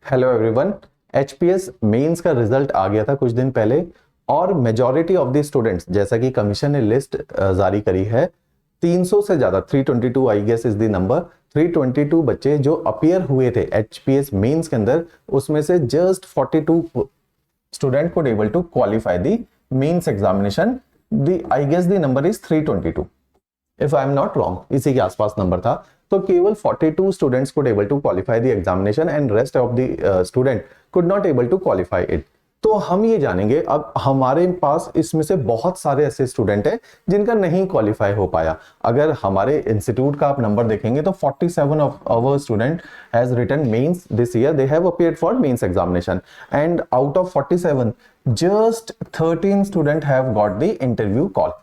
Hello everyone. HPS mains का result आ गया था कुछ दिन पहले और मेजॉरिटी ऑफ द स्टूडेंट्स, जैसा कि कमीशन ने लिस्ट जारी करी है, 300 से ज्यादा 322 I guess is the number, 322 बच्चे जो अपीयर हुए थे एचपीएस मेंस के अंदर, उसमें से just 42 student could able to qualify the mains examination. The I guess the number is 322 if I am not wrong, इसी के आसपास नंबर था। तो केवल 42 students could able to qualify the examination and rest of the student could not able to qualify it। तो हम ये जानेंगे, अब हमारे पास इसमें से बहुत सारे ऐसे स्टूडेंट हैं जिनका नहीं क्वालिफाई हो पाया। अगर हमारे इंस्टीट्यूट का आप नंबर देखेंगे तो 47 of our student has written mains this year, they have appeared for mains examination and out of 47 just 13 student have got the interview call।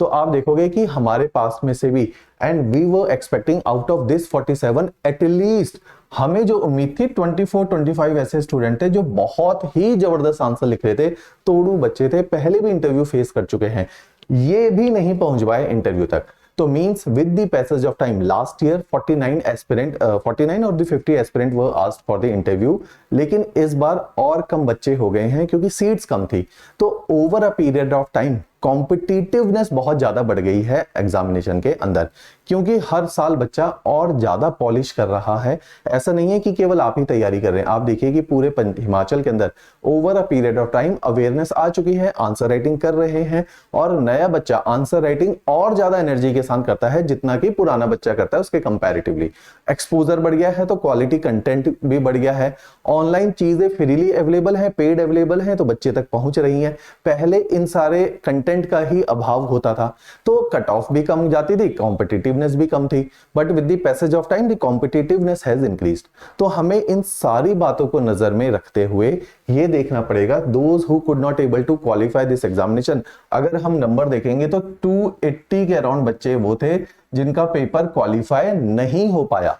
तो आप देखोगे कि हमारे पास में से भी, and we were expecting out of this 47 at least, हमें जो उम्मीद थी 24-25 ऐसे स्टूडेंट थे जो बहुत ही जबरदस्त आंसर लिख रहे थे, तोड़ू बच्चे थे, पहले भी इंटरव्यू फेस कर चुके हैं, ये भी नहीं पहुंच पाए इंटरव्यू तक। तो means with the passage of time last year 49 aspirant 49 और the 50 aspirant were asked for the interview, लेकिन इस बार और कम बच्चे हो गए हैं क्योंकि सीट्स कम थी। तो over a period of time competitiveness बहुत ज्यादा बढ़ गई है एग्जामिनेशन के अंदर, क्योंकि हर साल बच्चा और ज्यादा पॉलिश कर रहा है। ऐसा नहीं है कि केवल आप ही तैयारी कर रहे हैं, आप देखिए कि पूरे हिमाचल के अंदर over a period of time awareness आ चुकी है, आंसर राइटिंग कर रहे हैं, और नया बच्चा आंसर राइटिंग और ज्यादा एनर्जी के साथ करता है जितना कि पुराना बच्चा करता है उसके कंपैरेटिवली। एक्सपोजर बढ़ गया है तो क्वालिटी कंटेंट भी बढ़ गया है, ऑनलाइन चीजें फ्रीली अवेलेबल है, पेड अवेलेबल है, तो बच्चे तक पहुंच रही है। पहले इन सारे कंटेंट का ही अभाव होता था तो कट ऑफ भी कम जाती थी, कॉम्पिटिटिवनेस भी कम थी, but with the passage of time the competitiveness has increased. तो हमें इन सारी बातों को नजर में रखते हुए ये देखना पड़ेगा, those who could not able to qualify this examination, अगर हम नंबर देखेंगे तो 280 के अराउंड बच्चे वो थे जिनका पेपर क्वालिफाई नहीं हो पाया।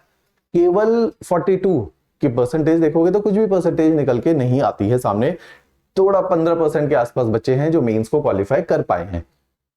केवल 42 की परसेंटेज देखोगे तो कुछ भी परसेंटेज निकल के नहीं आती है सामने, थोड़ा 15% के आसपास बच्चे हैं जो मेंस को क्वालिफाई कर पाए हैं।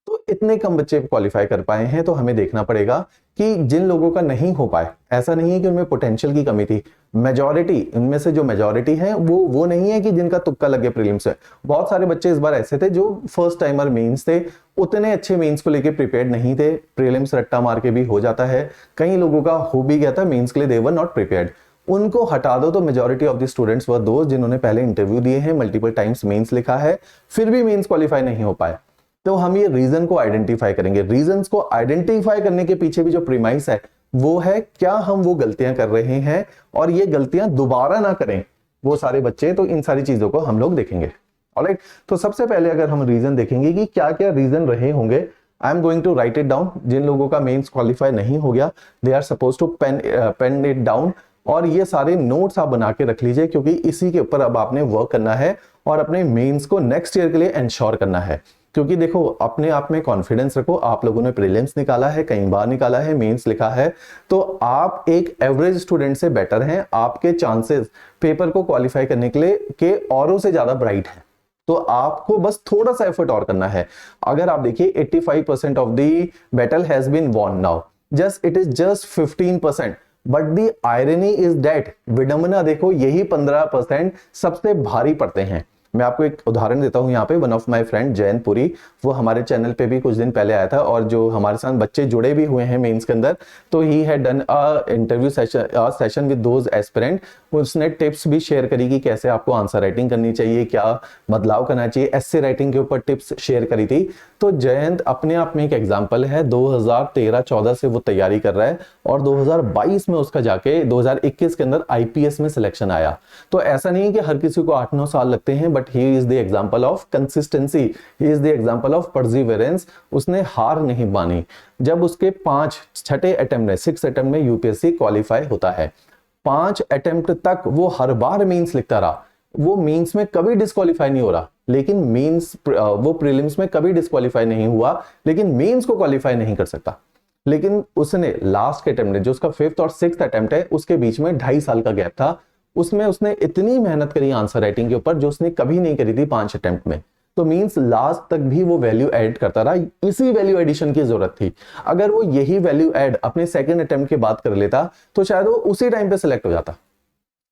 तो इतने कम बच्चे क्वालिफाई कर पाए हैं, तो हमें देखना पड़ेगा कि जिन लोगों का नहीं हो पाए, ऐसा नहीं है कि उनमें पोटेंशियल की कमी थी, मेजॉरिटी, इनमें से जो मेजॉरिटी है वो नहीं है कि जिनका तुक्का लगे प्रीलिम्स से। बहुत सारे बच्चे इस बार ऐसे थे जो फर्स्ट टाइमर मेंस थे, उतने अच्छे मेंस को लेके प्रिपेयर्ड नहीं थे, प्रीलिम्स रट्टा मार के भी हो जाता है, कई लोगों का हो भी गया था मेंस के लिए, दे वर नॉट प्रिपेयर्ड। उनको हटा दो तो majority of the students were दोस्त जिन्होंने पहले इंटरव्यू दिए हैं, मल्टीपल टाइम्स मेंस लिखा है, फिर भी मेंस क्वालिफाई नहीं हो पाए। तो हम ये रीजन को आइडेंटिफाई करेंगे। रीजंस को आइडेंटिफाई करने के पीछे भी जो प्रीमाइस है वो है, क्या हम वो गलतियां कर रहे हैं और ये गलतियां दोबारा ना करें वो सारे बच्चे। तो इन सारी चीजों को हम लोग देखेंगे। ऑलराइट, तो सबसे पहले अगर हम रीजन देखेंगे कि क्या क्या रीजन रहे होंगे, I am going to write it down. जिन लोगों का मेंस क्वालिफाई नहीं हो गया, they are suppose to pen it down, और ये सारे नोट्स आप बना के रख लीजिए, क्योंकि इसी के ऊपर अब आपने वर्क करना है और अपने मेंस को नेक्स्ट ईयर के लिए इंश्योर करना है। क्योंकि देखो, अपने आप में कॉन्फिडेंस रखो, आप लोगों ने प्रीलिम्स निकाला है, कई बार निकाला है, मेंस लिखा है, तो आप एक एवरेज स्टूडेंट से बेटर हैं, आपके चांसेस पेपर को क्वालिफाई करने के लिए के औरों से ज्यादा ब्राइट है। तो आपको बस थोड़ा सा एफर्ट और करना है। अगर आप देखिए 85% of the battle has been won now, just it is just 15%, but the irony is that, विडंबना देखो, यही 15% सबसे भारी पड़ते हैं। मैं आपको एक उदाहरण देता हूं यहाँ पे। One of my friend Jayant Puri, वो हमारे चैनल पे भी कुछ दिन पहले आया था, और जो हमारे साथ बच्चे जुड़े भी हुए हैं मेंस के अंदर, तो he had done a interview session with those aspirant. उसने टिप्स भी शेयर करी कि कैसे आपको आंसर राइटिंग करनी चाहिए, क्या बदलाव करना चाहिए, एस्से राइटिंग के ऊपर टिप्स शेयर करी थी। तो जयंत अपने आप में एक एग्जाम्पल है, 2013-14 से वो तैयारी कर रहा है और 2022 में उसका जाके 2021 के अंदर आईपीएस में सिलेक्शन आया। तो ऐसा नहीं है कि हर किसी को 8-9 साल लगते हैं, but he is the example of consistency, he is the example of perseverance. उसने हार नहीं मानी। जब उसके 6 अटेम्प्ट में, 6 अटेम्प्ट में यूपीएससी क्वालिफाई होता है, 5 अटेम्प्ट तक वो हर बार मेंस लिखता रहा, वो मेंस में कभी डिस्क्वालीफाई नहीं हो रहा, लेकिन मेंस वो प्रीलिम्स में कभी डिस्क्वालीफाई नहीं हुआ, लेकिन मेंस को क्वालिफाई नहीं कर सकता। लेकिन उसने लास्ट के अटेम्प्ट में, जो उसका 5th और 6th अटेम्प्ट है, उसके बीच में 2.5 साल का गैप था, उसमें उसने इतनी मेहनत करी आंसर राइटिंग के ऊपर जो उसने कभी नहीं करी थी 5 अटेम्प्ट में। तो मींस लास्ट तक भी वो वैल्यू ऐड करता रहा, इसी वैल्यू एडिशन की जरूरत थी। अगर वो यही वैल्यू ऐड अपने सेकंड अटेम्प्ट के बाद कर लेता तो शायद वो उसी टाइम पे सिलेक्ट हो जाता।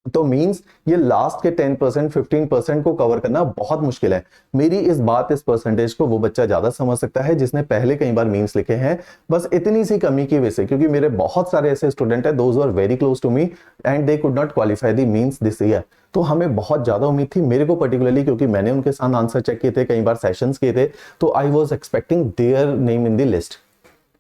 तो मींस ये लास्ट के 10% 15% को कवर करना बहुत मुश्किल है। मेरी इस परसेंटेज को वो बच्चा ज्यादा समझ सकता है जिसने पहले कई बार मींस लिखे हैं। बस इतनी सी कमी की वजह से, क्योंकि मेरे बहुत सारे ऐसे स्टूडेंट है those are very close to me and they could not qualify the mains this year. तो हमें बहुत ज्यादा उम्मीद थी, मेरे को पर्टिकुलरली, क्योंकि मैंने उनके साथ आंसर चेक किए थे, कई बार सेशंस किए थे, तो I was expecting their name in the list.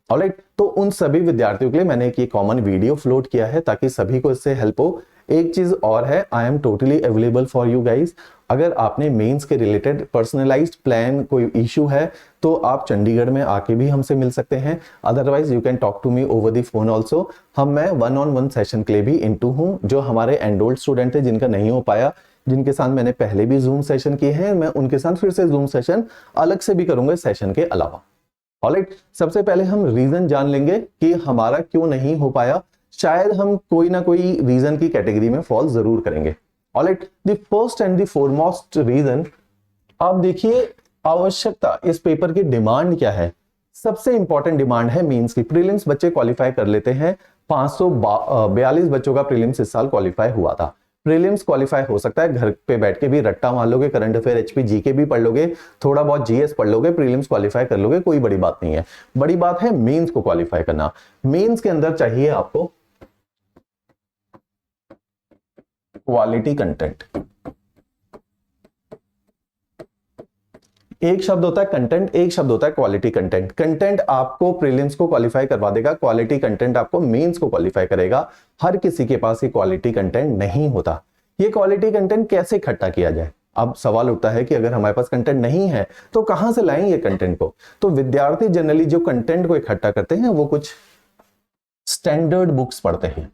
Alright, तो उन सभी विद्यार्थियों के लिए मैंने एक ये कॉमन वीडियो फ्लोट किया है ताकि सभी को इससे हेल्प हो। एक चीज और है, I am totally available for you guys. अगर आपने मेंस के रिलेटेड पर्सनलाइज्ड प्लान कोई इशू है तो आप चंडीगढ़ में आके भी हमसे मिल सकते हैं, otherwise you can talk to me over the phone also. मैं 1-on-1 सेशन के लिए भी इनटू हूं। जो हमारे एनरोल्ड स्टूडेंट है जिनका नहीं हो पाया, जिनके साथ मैंने पहले भी जूम सेशन किए हैं, मैं उनके साथ फिर से जूम सेशन अलग से भी करूंगा सेशन के अलावा। ऑलराइट, सबसे पहले हम रीजन जान लेंगे कि हमारा क्यों नहीं हो पाया। शायद हम कोई ना कोई रीजन की कैटेगरी में फॉल जरूर करेंगे। Alright, the first and the foremost reason, आप देखिए आवश्यकता, इस पेपर की डिमांड क्या है। सबसे इंपॉर्टेंट डिमांड है मेंस की। प्रीलिम्स बच्चे क्वालिफाई कर लेते हैं, 542 बच्चों का प्रीलिम्स इस साल क्वालिफाई हुआ था। प्रीलिम्स क्वालिफाई हो सकता है, घर पे बैठ के भी रट्टा मार लोगे, करंट अफेयर एचपी जीके भी पढ़ लोगे, थोड़ा बहुत जीएस पढ़ लोगे, प्रीलिम्स क्वालिफाई कर लोगे, कोई बड़ी बात नहीं है। बड़ी बात है मेंस को क्वालिफाई करना। मेंस के अंदर चाहिए आपको क्वालिटी कंटेंट। एक शब्द होता है कंटेंट, एक शब्द होता है क्वालिटी कंटेंट। कंटेंट आपको प्रीलिम्स को क्वालिफाई करवा देगा, क्वालिटी कंटेंट आपको मेंस को क्वालिफाई करेगा। हर किसी के पास ये क्वालिटी कंटेंट नहीं होता। ये क्वालिटी कंटेंट कैसे इकट्ठा किया जाए? अब सवाल उठता है कि अगर हमारे पास कंटेंट नहीं है तो कहां से लाएं ये कंटेंट को? तो विद्यार्थी जनरली जो कंटेंट को इकट्ठा करते हैं वो कुछ स्टैंडर्ड बुक्स पढ़ते हैं।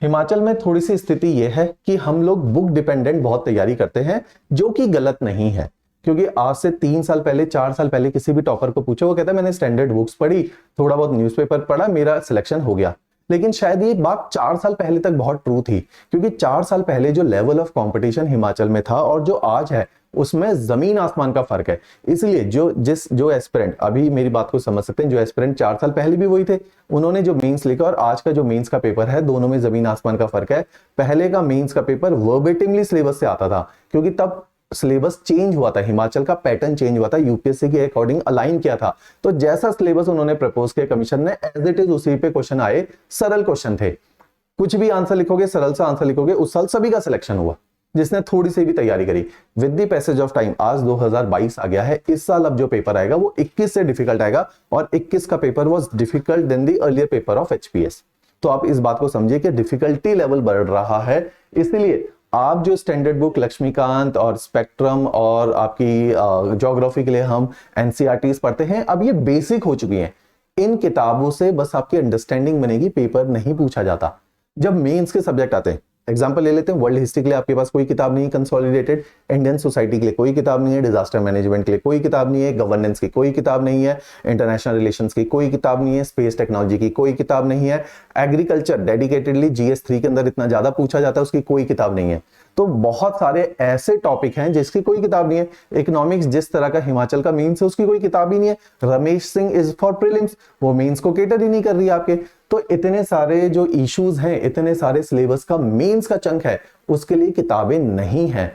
हिमाचल में थोड़ी सी स्थिति यह है कि हम लोग बुक डिपेंडेंट बहुत तैयारी करते हैं, जो कि गलत नहीं है, क्योंकि आज से 3 साल पहले 4 साल पहले किसी भी टॉपर को पूछो, वो कहता है मैंने स्टैंडर्ड बुक्स पढ़ी, थोड़ा बहुत न्यूज़पेपर पढ़ा, मेरा सिलेक्शन हो गया। लेकिन शायद ये बात 4 साल पहले तक बहुत ट्रू थी, क्योंकि 4 साल पहले जो लेवल ऑफ कंपटीशन हिमाचल में था और जो आज है उसमें जमीन आसमान का फर्क है। इसलिए जो एस्पिरेंट, अभी मेरी बात को समझ सकते हैं, जो एस्पिरेंट 4 साल पहले भी वही थे, उन्होंने जो मेंस लिखा और आज का जो मेंस का पेपर है, दोनों में जमीन आसमान का फर्क है। पहले का मेंस का पेपर वर्बेटिमली सिलेबस से आता था, क्योंकि तब सिलेबस चेंज हुआ था, हिमाचल का पैटर्न चेंज हुआ था, यूपीएससी के अकॉर्डिंग अलाइन किया था। तो जैसा सिलेबस उन्होंने प्रपोज किया कमीशन ने, एज इट इज उसी पे क्वेश्चन आए, सरल क्वेश्चन थे। कुछ भी आंसर लिखोगे, सरल सा आंसर लिखोगे, उस साल सभी का सिलेक्शन हुआ जिसने थोड़ी सी भी तैयारी करी। With the passage of time आज 2022 आ गया है, इस साल अब जो पेपर आएगा वो 21 से डिफिकल्ट आएगा, और 21 का paper was difficult than the earlier paper of HPS. तो आप इस बात को समझिए कि डिफिकल्टी लेवल बढ़ रहा है। इसलिए आप जो स्टैंडर्ड बुक लक्ष्मीकांत और स्पेक्ट्रम और आपकी ज्योग्राफी के लिए हम एनसीईआरटीज पढ़ते हैं, अब ये बेसिक हो चुकी हैं। इन किताबों से बस आपकी अंडरस्टैंडिंग बनेगी, पेपर नहीं पूछा जाता। जब मेंस के सब्जेक्ट आते हैं, एग्जांपल ले लेते हैं, वर्ल्ड हिस्ट्री के लिए आपके पास कोई किताब नहीं है कंसोलिडेटेड, इंडियन सोसाइटी के लिए कोई किताब नहीं है, डिजास्टर मैनेजमेंट के लिए कोई किताब नहीं है, गवर्नेंस की कोई किताब नहीं है, इंटरनेशनल रिलेशंस की कोई किताब नहीं है, स्पेस टेक्नोलॉजी की कोई किताब नहीं है, एग्रीकल्चर डेडिकेटेडली जीएस3 के अंदर इतना ज्यादा पूछा जाता है, उसकी कोई किताब नहीं है। तो बहुत सारे ऐसे टॉपिक हैं जिसकी कोई किताब नहीं है। इकोनॉमिक्स जिस तरह का हिमाचल का मीन्स है उसकी कोई किताब ही नहीं है। Ramesh Singh is for prelims, वो मीन्स को केटर ही नहीं कर रही है आपके। तो इतने सारे जो इश्यूज हैं, इतने सारे सिलेबस का मेंस का चंक है, उसके लिए किताबें नहीं है।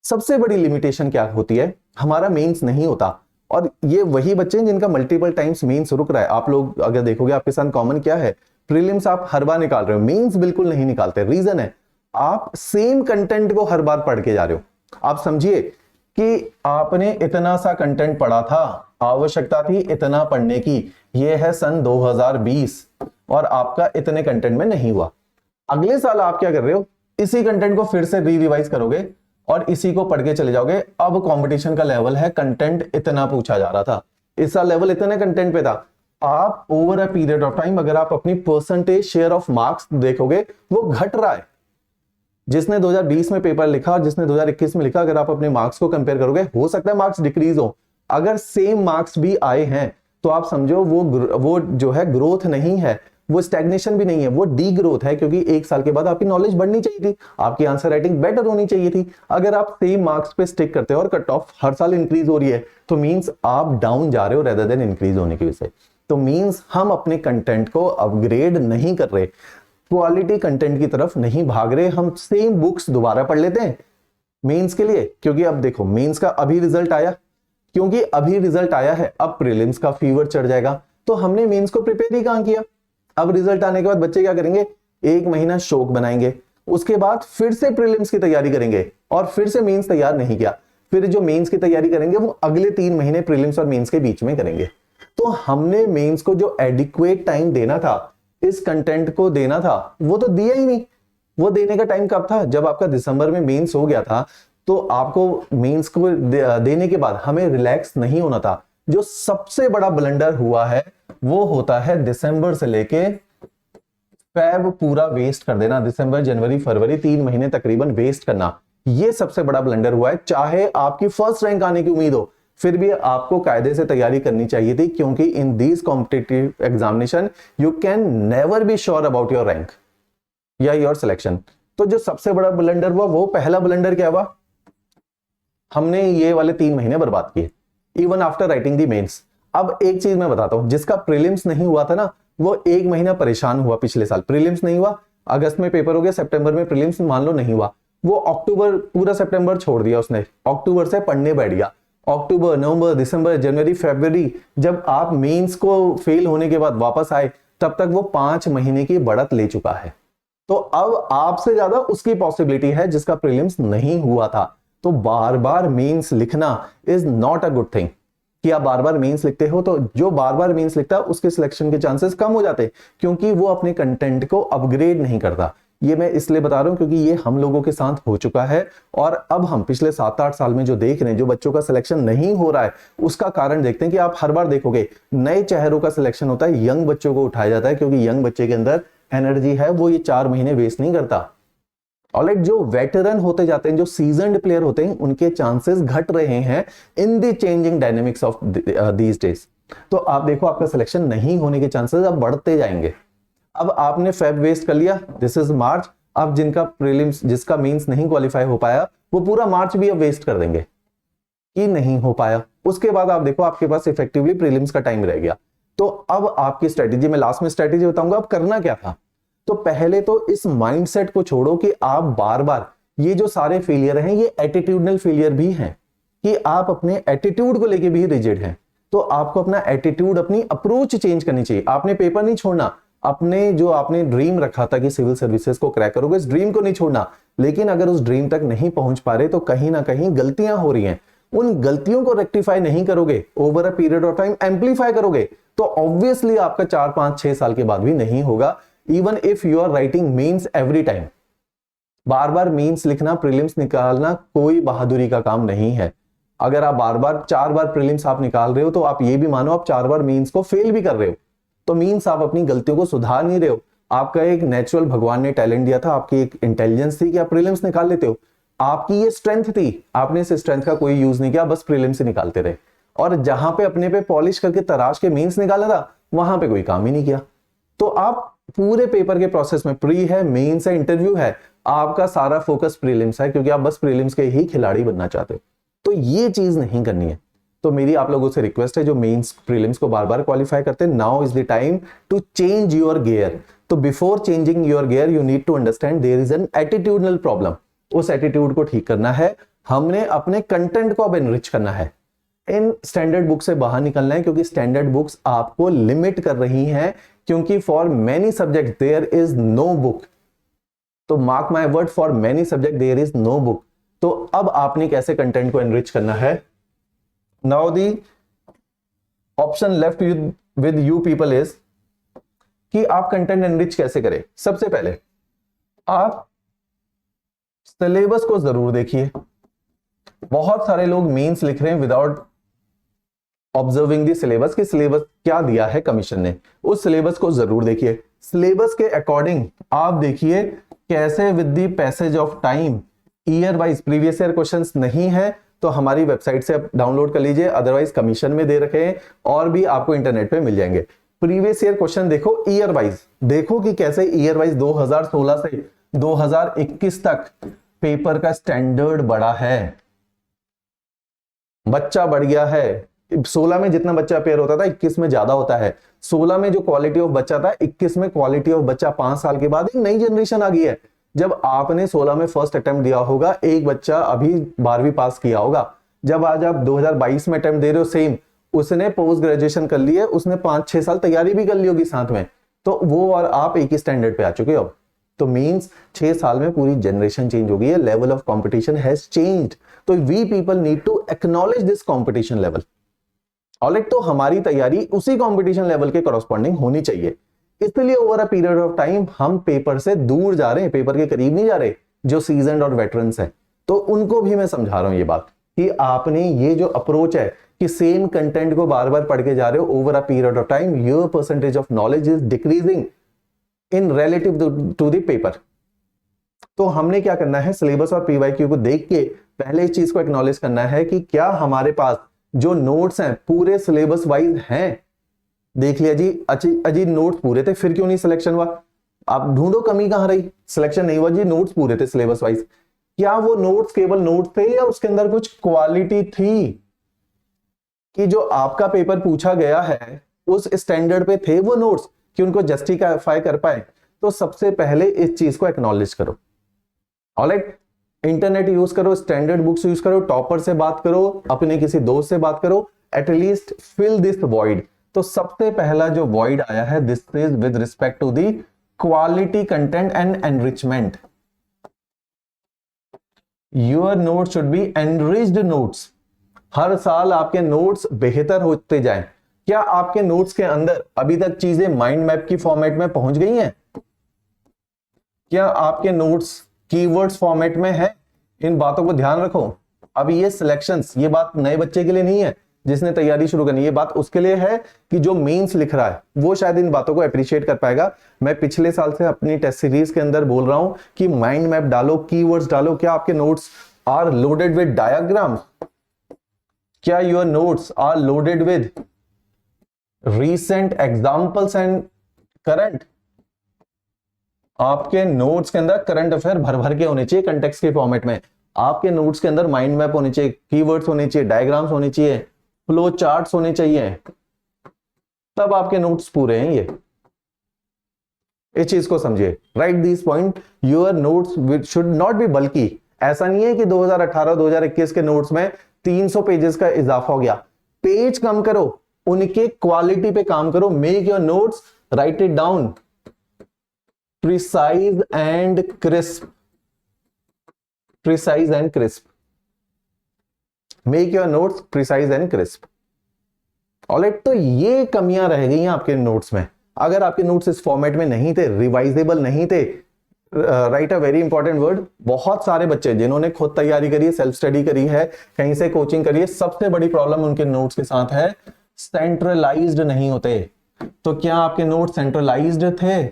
सबसे बड़ी लिमिटेशन क्या होती है? हमारा मेंस नहीं होता, और ये वही बच्चे हैं जिनका मल्टीपल टाइम्स मेंस रुक रहा है। आप लोग अगर देखोगे आपके साथ कॉमन क्या है, प्रीलिम्स आप हर बार निकाल रहे हो, मेंस बिल्कुल नहीं निकालते। रीजन है आप सेम कंटेंट को हर बार पढ़ के जा रहे हो। आप समझिए कि आपने इतना सा कंटेंट पढ़ा था, आवश्यकता थी इतना पढ़ने की, यह है सन 2020, और आपका इतने कंटेंट में नहीं हुआ। अगले साल आप क्या कर रहे हो? इसी कंटेंट को फिर से रिवाइज करोगे और इसी को पढ़ के चले जाओगे। अब कंपटीशन का लेवल है, कंटेंट इतना पूछा जा रहा था, इस साल लेवल इतने कंटेंट पे था। आप over a period of time अगर आप अपनी परसेंटेज शेयर ऑफ मार्क्स देखोगे, वो घट रहा है। जिसने 2020 में पेपर लिखा और जिसने 2021 में लिखा, अगर आप अपने मार्क्स को कंपेयर करोगे, हो सकता है मार्क्स डिक्रीज हो। अगर सेम मार्क्स भी आए हैं तो आप समझो वो जो है ग्रोथ नहीं है, वो स्टैग्नेशन भी नहीं है, वो डी ग्रोथ है, क्योंकि एक साल के बाद आपकी नॉलेज बढ़नी चाहिए थी, आपकी आंसर राइटिंग बेटर होनी चाहिए थी। अगर आप सेम मार्क्स पे स्टिक करते हो और कट ऑफ हर साल इंक्रीज हो रही है, तो मींस आप डाउन जा रहे हो रेदर देन इंक्रीज होने की वजह से। तो मींस हम अपने कंटेंट को अपग्रेड नहीं कर रहे, क्वालिटी कंटेंट की तरफ नहीं भाग रहे, हम सेम बुक्स दोबारा पढ़ लेते हैं मेंस के लिए। क्योंकि अब देखो मेंस का अभी रिजल्ट आया, क्योंकि अभी रिजल्ट आया है, अब प्रीलिम्स का फीवर चढ़ जाएगा, तो हमने मेंस को प्रिपेयर ही कहां किया। अब रिजल्ट आने के बाद बच्चे क्या करेंगे, एक महीना शौक बनाएंगे, उसके बाद फिर से प्रीलिम्स की तैयारी करेंगे और फिर से मेंस तैयार नहीं किया, फिर जो मेंस की तैयारी करेंगे वो अगले 3 महीने प्रीलिम्स और मेंस के बीच में करेंगे। तो हमने मेंस को जो एडिक्वेट टाइम देना था, इस कंटेंट को देना था, वो तो दिया ही नहीं। वो देने का टाइम कब था, जब आपका दिसंबर में मेंस हो गया था, तो आपको मेंस को देने के बाद हमें रिलैक्स नहीं होना था। जो सबसे बड़ा ब्लंडर हुआ है वो होता है दिसंबर से लेके फेब पूरा वेस्ट कर देना, दिसंबर जनवरी फरवरी 3 महीने तकरीबन वेस्ट करना, ये सबसे बड़ा ब्लंडर हुआ है। चाहे आपकी फर्स्ट रैंक आने की उम्मीद हो, फिर भी आपको कायदे से तैयारी करनी चाहिए थी, क्योंकि in these competitive examination you can never be sure about your rank या योर सिलेक्शन। तो जो सबसे बड़ा ब्लंडर हुआ, वो पहला ब्लंडर क्या हुआ, हमने ये वाले 3 महीने बर्बाद किए even after writing the mains. अब एक चीज मैं बताता हूं, जिसका प्रीलिम्स नहीं हुआ था ना, वो 1 महीना परेशान हुआ पिछले साल। प्रीलिम्स नहीं हुआ, अगस्त में पेपर हो गया, सितंबर में प्रीलिम्स मान लो नहीं हुआ, वो अक्टूबर पूरा सितंबर छोड़ दिया उसने, अक्टूबर से पढ़ने बैठ गया। अक्टूबर नवंबर दिसंबर जनवरी फरवरी, जब आप मेंस को फेल होने के बाद वापस आए, तब तक वो 5 महीने की बढ़त ले चुका है। तो अब आपसे ज्यादा उसकी पॉसिबिलिटी है जिसका प्रीलिम्स नहीं हुआ था। तो बार बार मेंस लिखना is not a good thing, कि आप बार बार मेंस लिखते हो, तो जो बार बार मेंस लिखता है उसके सिलेक्शन के चांसेस कम हो जाते हैं, क्योंकि वो अपने कंटेंट को अपग्रेड नहीं करता। ये मैं इसलिए बता रहा हूं क्योंकि ये हम लोगों के साथ हो चुका है, और अब हम पिछले 7-8 साल में जो देख रहे हैं, जो बच्चों का सिलेक्शन नहीं हो रहा है, उसका कारण देखते हैं कि आप हर बार देखोगे नए चेहरों का सिलेक्शन होता है, यंग बच्चों को उठाया जाता है, क्योंकि यंग बच्चे के अंदर एनर्जी है, वो ये 4 महीने वेस्ट नहीं करता। ऑलराइट, जो वेटरन होते जाते हैं, जो सीजन्ड प्लेयर होते हैं, उनके चांसेस घट रहे हैं in the changing dynamics of these days. तो आप देखो आपका सिलेक्शन नहीं होने के चांसेस अब बढ़ते जाएंगे। अब आपने फेब वेस्ट कर लिया, दिस इज मार्च, अब जिनका प्रीलिम्स, जिसका मेंस नहीं क्वालिफाई हो पाया, वो पूरा मार्च भी अब वेस्ट कर देंगे कि नहीं हो पाया। उसके बाद आप देखो आपके पास इफेक्टिवली प्रीलिम्स का टाइम रह गया। तो अब आपकी स्ट्रेटेजी, मैं लास्ट में स्ट्रेटेजी बताऊंगा अब करना क्या था। तो पहले तो इस माइंडसेट को छोड़ो कि आप बार बार, ये जो सारे फेलियर हैं ये एटीट्यूडनल फेलियर भी हैं, कि आप अपने एटीट्यूड को लेके भी रिजिड हैं। तो आपको अपना एटीट्यूड, अपनी अप्रोच चेंज करनी चाहिए। आपने पेपर नहीं छोड़ना, अपने जो आपने ड्रीम रखा था कि सिविल सर्विसेज को क्रैक करोगे, इस ड्रीम को नहीं छोड़ना। लेकिन अगर उस ड्रीम तक नहीं पहुंच पा रहे, तो कहीं ना कहीं गलतियां हो रही हैं, उन गलतियों को रेक्टिफाई नहीं करोगे, over a period of time amplify करोगे, तो ऑब्वियसली आपका 4, 5, 6 साल के बाद भी नहीं होगा। Even if you are writing mains every time, बार बार मेंस लिखना, प्रीलिम्स निकालना कोई बहादुरी का काम नहीं है। अगर आप बार बार 4 बार प्रीलिम्स आप निकाल रहे हो, तो आप ये भी मानो आप 4 बार मेंस को फेल भी कर रहे हो, तो मींस आप अपनी गलतियों को सुधार नहीं रहे हो। आपका एक नेचुरल भगवान ने टैलेंट दिया था, आपकी एक इंटेलिजेंस थी कि आप प्रीलिम्स निकाल लेते हो, आपकी ये स्ट्रेंथ थी, आपने इस स्ट्रेंथ का कोई यूज नहीं किया, बस प्रीलिम्स से निकालते रहे, और जहां पे अपने पे पॉलिश करके तराश के मेंस निकाला था, वहां पे कोई काम ही नहीं किया। तो आप पूरे पेपर के प्रोसेस में, प्री है, मेंस है, इंटरव्यू है, आपका सारा फोकस प्रीलिम्स है, क्योंकि आप बस प्रीलिम्स के ही खिलाड़ी बनना चाहते हो। तो ये चीज नहीं करनी है। तो मेरी आप लोगों से रिक्वेस्ट है, जो मेंस प्रीलिम्स को बार बार क्वालिफाई करते हैं, now is the time to change your gear. तो before changing your gear you need to understand there is an attitudinal problem. उस एटीट्यूड को ठीक करना है, हमने अपने कंटेंट को अब एनरिच करना है, इन स्टैंडर्ड बुक से बाहर निकलना है, क्योंकि स्टैंडर्ड बुक्स आपको लिमिट कर रही हैं, क्योंकि for many subject there is no book. तो mark my word, for many subject there is no book. तो अब आपने कैसे कंटेंट को एनरिच करना है, now the option left with you people is कि आप कंटेंट एनरिच कैसे करें। सबसे पहले आप सिलेबस को जरूर देखिए। बहुत सारे लोग मेंस लिख रहे हैं विदाउट ऑब्जर्विंग दी सिलेबस, कि सिलेबस क्या दिया है कमीशन ने, उस सिलेबस को जरूर देखिए। सिलेबस के अकॉर्डिंग आप देखिए कैसे with the passage of time, year wise previous year questions नहीं है तो हमारी वेबसाइट से डाउनलोड कर लीजिए, अदरवाइज कमीशन में दे रखे हैं और भी आपको इंटरनेट पे मिल जाएंगे। प्रीवियस ईयर क्वेश्चन देखो, ईयर वाइज देखो कि कैसे ईयर वाइज 2016 से 2021 तक पेपर का स्टैंडर्ड बढ़ा है, बच्चा बढ़ गया है। 16 में जितना बच्चा अपेयर होता था 21 में ज्यादा होता है। 16 में जो क्वालिटी ऑफ बच्चा था, 21 में क्वालिटी ऑफ बच्चा 5 साल के बाद एक नई जनरेशन आ गई है। जब आपने 16 में फर्स्ट अटेम्प्ट दिया होगा, एक बच्चा अभी 12वीं पास किया होगा, जब आज आप 2022 में अटेम्प्ट दे रहे हो सेम, उसने पोस्ट ग्रेजुएशन कर ली है, उसने 5-6 साल तैयारी भी कर ली होगी साथ में, तो वो और आप एक ही स्टैंडर्ड पे आ चुके हो। तो मींस 6 साल में पूरी जनरेशन चेंज हो गई है, level of competition has changed. तो we people need to acknowledge this competition level. Alright, तो हमारी तैयारी उसी कंपटीशन लेवल के कॉरस्पॉन्डिंग होनी चाहिए। इसलिए over a period of time हम पेपर से दूर जा रहे हैं, पेपर के करीब नहीं जा रहे। जो सीजन्ड और वेटरन्स हैं, तो उनको भी मैं समझा रहा हूं ये बात कि आपने ये जो अप्रोच है कि सेम कंटेंट को बार बार पढ़ के जा रहे हो, over a period of time your percentage of knowledge is decreasing in relative to the paper. तो हमने क्या करना है, सिलेबस और पीवाईक्यू को देख के पहले इस चीज को एक्नॉलेज करना है कि क्या हमारे पास जो नोट्स हैं पूरे सिलेबस वाइज हैं। देख लिया जी, अजी नोट्स पूरे थे, फिर क्यों नहीं सिलेक्शन हुआ? आप ढूंढो कमी कहां रही, सिलेक्शन नहीं हुआ जी, नोट्स पूरे थे सिलेबस वाइज। क्या वो नोट्स केवल नोट्स थे या उसके अंदर कुछ क्वालिटी थी कि जो आपका पेपर पूछा गया है उस स्टैंडर्ड पे थे वो नोट्स कि उनको जस्टिफाई कर पाए? तो सबसे पहले इस चीज को एक्नॉलेज करो। ऑलराइट, इंटरनेट यूज करो, स्टैंडर्ड बुक्स यूज करो, टॉपर से बात करो, अपने किसी दोस्त से बात करो, एटलीस्ट फिल दिस वॉइड। तो सबसे पहला जो वॉइड आया है, this is with respect to the quality content and enrichment. Your notes should be enriched notes. हर साल आपके नोट्स बेहतर होते जाएं। क्या आपके नोट्स के अंदर अभी तक चीजें माइंड मैप की फॉर्मेट में पहुंच गई हैं? क्या आपके नोट्स कीवर्ड्स फॉर्मेट में है? इन बातों को ध्यान रखो। अब ये सिलेक्शंस, ये बात नए बच्चे के लिए नहीं है जिसने तैयारी शुरू करनी, ये बात उसके लिए है कि जो मेंस लिख रहा है वो शायद इन बातों को अप्रिशिएट कर पाएगा। मैं पिछले साल से अपनी टेस्ट सीरीज के अंदर बोल रहा हूं कि माइंड मैप डालो, कीवर्ड्स डालो। क्या आपके notes are loaded with diagrams? क्या your notes are loaded with recent examples and current? आपके नोट्स के अंदर करंट अफेयर भर भर के होने चाहिए कंटेक्स्ट के फॉर्मेट में। आपके नोट्स के अंदर माइंड मैप होने चाहिए, कीवर्ड्स होने चाहिए, डायग्राम्स होने चाहिए, फ्लो चार्ट्स होने चाहिए, तब आपके नोट्स पूरे हैं। ये इस चीज को समझिए, right this point. Your notes should not be बल्कि। ऐसा नहीं है कि 2018-2021 के नोट्स में 300 पेजेस का इजाफा हो गया। पेज कम करो, उनके क्वालिटी पे काम करो। Make your notes, right it down, precise and crisp. Precise and crisp, make your notes precise and crisp. Alright, तो ये कमियां रह गई हैं आपके नोट्स में। अगर आपके नोट्स इस फॉर्मेट में नहीं थे, रिवाइजेबल नहीं थे, right a very important word, बहुत सारे बच्चे जिन्होंने खुद तैयारी करी है, सेल्फ स्टडी करी है, कहीं से कोचिंग करी है, सबसे बड़ी प्रॉब्लम उनके नोट्स के साथ है, सेंट्रलाइज्ड नहीं होते। तो क्या आपके नोट्स सेंट्रलाइज्ड थे?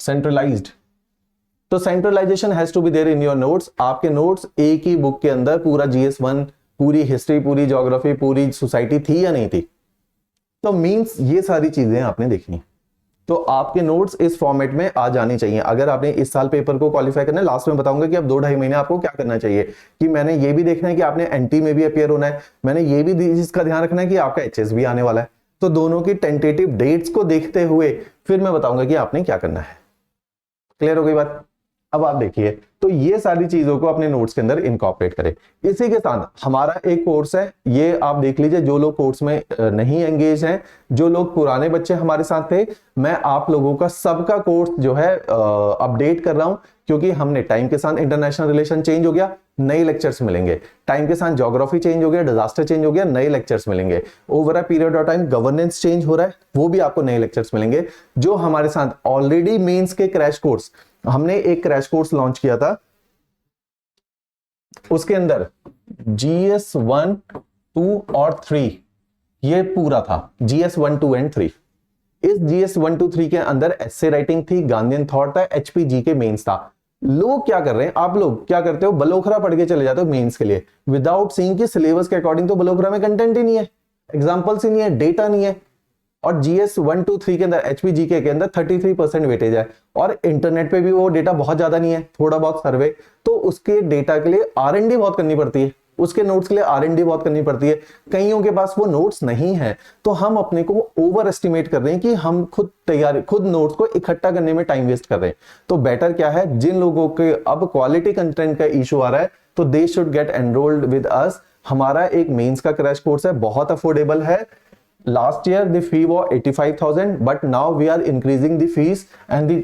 सेंट्रलाइज्ड, तो centralisation has to be there in your notes. आपके नोट्स एक ही बुक के अंदर पूरा GS1, पूरी हिस्ट्री, पूरी ज्योग्राफी, पूरी सोसाइटी थी या नहीं थी? तो मींस ये सारी चीजें आपने देखनी। तो आपके नोट्स इस फॉर्मेट में आ जाने चाहिए। अगर आपने इस साल पेपर को क्वालिफाई करना है, लास्ट में बताऊंगा कि अब 2-2.5 महीने आपको क्या करना चाहिए। कि मैंने ये भी देखना है कि आपने NT में भी अपियर होना है, मैंने ये भी इसका ध्यान रखना है कि आपका HS भी आने वाला है। तो दोनों की टेंटेटिव डेट्स को देखते हुए फिर मैं बताऊंगा कि आपने क्या करना है। क्लियर हो गई बात? अब आप देखिए, तो ये सारी चीजों को अपने नोट्स के अंदर इनकॉर्पोरेट करें। इसी के साथ हमारा एक कोर्स है, ये आप देख लीजिए। जो लोग कोर्स में नहीं एंगेज हैं, जो लोग पुराने बच्चे हमारे साथ थे, मैं आप लोगों का सबका कोर्स जो है अपडेट कर रहा हूं, क्योंकि हमने टाइम के साथ इंटरनेशनल रिलेशन चेंज हो गया, नए लेक्चर्स मिलेंगे। टाइम के साथ ज्योग्राफी चेंज हो गया, डिजास्टर चेंज हो गया, नए लेक्चर्स मिलेंगे। Over a period of time governance change हो रहा है, वो भी आपको नए लेक्चर्स मिलेंगे। जो हमारे साथ ऑलरेडी मेंस के क्रैश कोर्स, हमने एक क्रैश कोर्स लॉन्च किया था, उसके अंदर GS1, 2 और 3 ये पूरा था। GS1, 2 and 3। इस GS1, 2, 3 के अंदर एस्से राइटिंग थी, गांधीयन थॉट था, HPG के मेंस था। लोग क्या कर रहे हैं, आप लोग क्या करते हो, बलोखरा पढ़ के चले जाते हो मेंस के लिए, विदाउट सीइंग कि सिलेबस के अकॉर्डिंग तो बलोखरा में कंटेंट ही नहीं है, एग्जांपल्स ही नहीं है, डेटा नहीं है। और GS1, 2, 3 के अंदर HPGK के अंदर 33% वेटेज है, और इंटरनेट पे भी वो डेटा बहुत ज्यादा नहीं है, थोड़ा बहुत सर्वे। तो उसके डेटा के लिए R&D बहुत करनी पड़ती है, उसके नोट्स के लिए R&D बहुत करनी पड़ती है, कईयों के पास वो नोट्स नहीं है, तो हम अपने को ओवर एस्टिमेट कर रहे हैं कि हम खुद नोट्स को इकट्ठा करने में टाइम वेस्ट कर रहे हैं। तो बेटर क्या है, जिन लोगों के अब क्वालिटी कंटेंट का इशू आ रहा है तो they should get enrolled with us. हमारा एक मेंस का क्रैश कोर्स है, बहुत अफोर्डेबल है। Last year the fee was 85,000, but now we are increasing the fees and the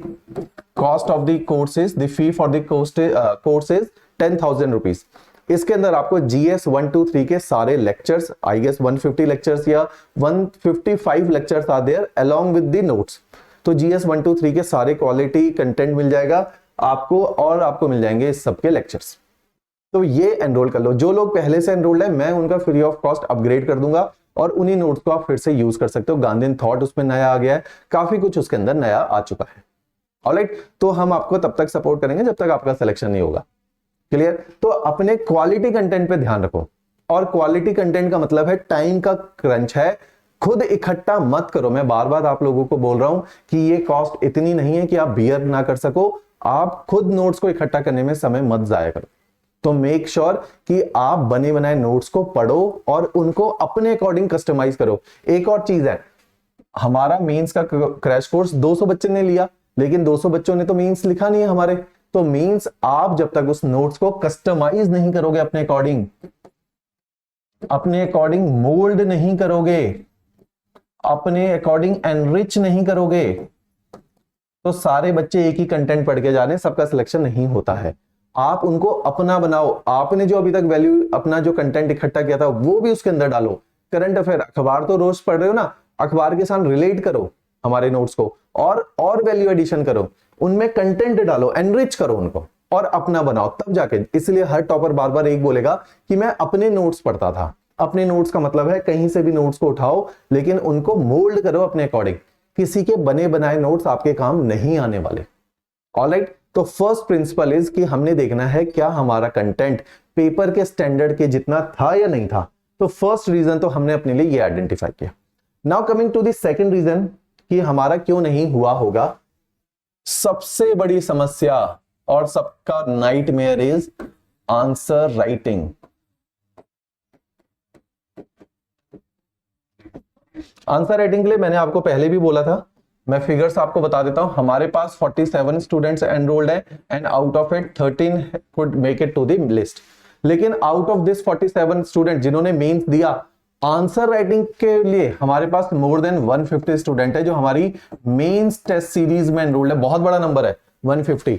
cost of the courses, the fee for the course is 10,000 rupees। इसके अंदर आपको GS 1 2 3 के सारे लेक्चर्स, आई गेस 150 लेक्चर्स या 155 lectures are there along with the notes। तो GS 1 2 3 के सारे quality content मिल जाएगा आपको, और आपको मिल जाएंगे इस सबके लेक्चर्स। तो ये एनरोल कर लो। जो लोग पहले से एनरोल्ड है मैं उनका फ्री ऑफ कॉस्ट अपग्रेड कर दूंगा और उन्हीं नोट्स को आप फिर से यूज कर सकते हो। गांधीन थॉट उसमें नया आ गया है, काफी कुछ उसके अंदर नया आ चुका है। ऑलराइट, तो हम आपको तब तक सपोर्ट करेंगे जब तक आपका सिलेक्शन नहीं होगा। क्लियर? तो अपने क्वालिटी कंटेंट पे ध्यान रखो, और क्वालिटी कंटेंट का मतलब है टाइम का क्रंच है, खुद इकट्ठा मत करो। मैं बार बार आप लोगों को बोल रहा हूं कि ये कॉस्ट इतनी नहीं है कि आप बियर ना कर सको। आप खुद नोट्स को इकट्ठा करने में समय मत जाया करो। तो मेक श्योर कि आप बने बनाए नोट्स को पढ़ो और उनको अपने अकॉर्डिंग कस्टमाइज करो। एक और चीज है, हमारा मेंस का क्रैश कोर्स 200 बच्चे ने लिया, लेकिन 200 बच्चों ने तो मेंस लिखा नहीं है हमारे। तो मींस आप जब तक उस नोट्स को कस्टमाइज नहीं करोगे, अपने अकॉर्डिंग मोल्ड नहीं करोगे, अपने अकॉर्डिंग एनरिच नहीं करोगे, तो सारे बच्चे एक ही कंटेंट पढ़ के जा रहे हैं, सबका सिलेक्शन नहीं होता है। आप उनको अपना बनाओ। आपने जो अभी तक वैल्यू अपना जो कंटेंट इकट्ठा किया था वो भी उसके अंदर डालो। करंट अफेयर, अखबार तो रोज पढ़ रहे हो ना, अखबार के साथ रिलेट करो हमारे नोट्स को, और वैल्यू एडिशन करो, उनमें कंटेंट डालो, एनरिच करो उनको और अपना बनाओ, तब जाके। इसलिए हर टॉपर बार बार एक बोलेगा कि मैं अपने नोट्स पढ़ता था। अपने नोट्स का मतलब है कहीं से भी नोट्स को उठाओ, लेकिन उनको मोल्ड करो अपने अकॉर्डिंग। किसी के बने बनाए नोट्स आपके काम नहीं आने वाले। ऑलराइट, तो फर्स्ट प्रिंसिपल इज कि हमने देखना है क्या हमारा कंटेंट पेपर के स्टैंडर्ड के जितना था या नहीं था। तो फर्स्ट रीजन तो हमने अपने लिए ये आइडेंटिफाई किया। Now coming to the second reason कि हमारा क्यों नहीं हुआ होगा। सबसे बड़ी समस्या और सबका nightmare is answer writing. Answer writing के लिए मैंने आपको पहले भी बोला था, मैं फिगर्स आपको बता देता हूं। हमारे पास 47 स्टूडेंट्स एनरोल्ड है and out of it 13 could make it to the list. लेकिन आउट ऑफ दिस 47 स्टूडेंट जिन्होंने मेंस दिया, आंसर राइटिंग के लिए हमारे पास मोर देन 150 स्टूडेंट है जो हमारी मेंस टेस्ट सीरीज में एनरोल्ड है। बहुत बड़ा नंबर है 150।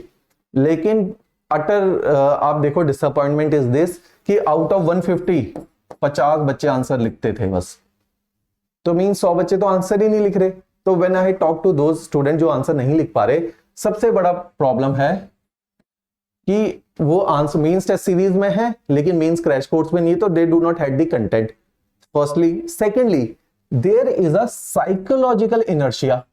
लेकिन आप देखो डिसअपॉइंटमेंट इज दिस कि आउट ऑफ 150 50 बच्चे आंसर लिखते थे बस। तो मींस 100 बच्चे तो आंसर ही नहीं लिख रहे। तो when I talk to those student जो आंसर नहीं लिख पा रहे, सबसे बड़ा प्रॉब्लम है कि वो आंसर मेंस टेस्ट सीरीज में है लेकिन मेंस क्रैश कोर्स में नहीं है, तो they do not have the content firstly. Secondly, there is a psychological inertia.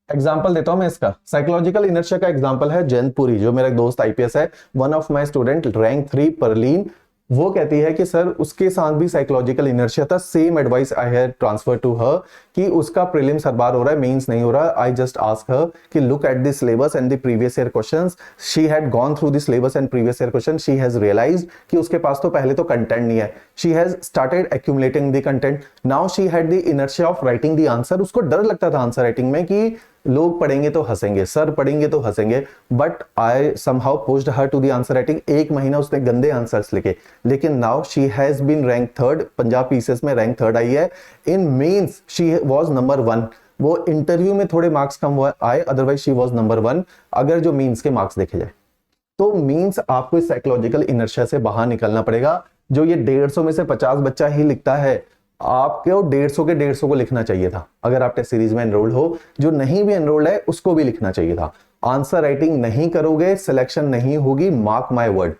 Example देता हूं मैं इसका। साइकोलॉजिकल इनर्शिया का एग्जाम्पल है जैनपुरी, जो मेरा एक दोस्त आईपीएस है, one of my student, rank 3 Parleen. वो कहती है कि सर उसके साथ भी साइकोलॉजिकल इनर्शिया था। Same advice I had transfer to her कि उसका प्रीलिम्स हर बार हो रहा है, मेंस नहीं हो रहा। आई जस्ट आस्क हर कि look at the syllabus and the previous year questions. She had gone through the syllabus and previous year question. She has realised कि उसके पास तो पहले तो कंटेंट नहीं है। She has started accumulating the content. Now she had the inertia of writing the answer. उसको डर लगता था आंसर राइटिंग में कि लोग पढ़ेंगे तो हंसेंगे, सर पढ़ेंगे तो हंसेंगे, but I somehow pushed her to the answer writing. एक महीना उसने गंदे आंसर्स लिखे, लेकिन now she has been rank 3rd, Punjab PCS में रैंक 3rd आई है। In mains she was number 1। वो इंटरव्यू में थोड़े मार्क्स कम आए, अदरवाइज शी वाज नंबर 1 अगर जो मेंस के मार्क्स देखे जाए। तो मींस आपको इस साइकोलॉजिकल इनर्शिया से बाहर निकलना पड़ेगा। जो ये 150 में से 50 बच्चा ही लिखता है, आपको 150 के 150 को लिखना चाहिए था। अगर आप टेस्ट सीरीज में एनरोल्ड हो, जो नहीं भी एनरोल्ड है उसको भी लिखना चाहिए था। आंसर राइटिंग नहीं करोगे, सिलेक्शन नहीं होगी, mark my word.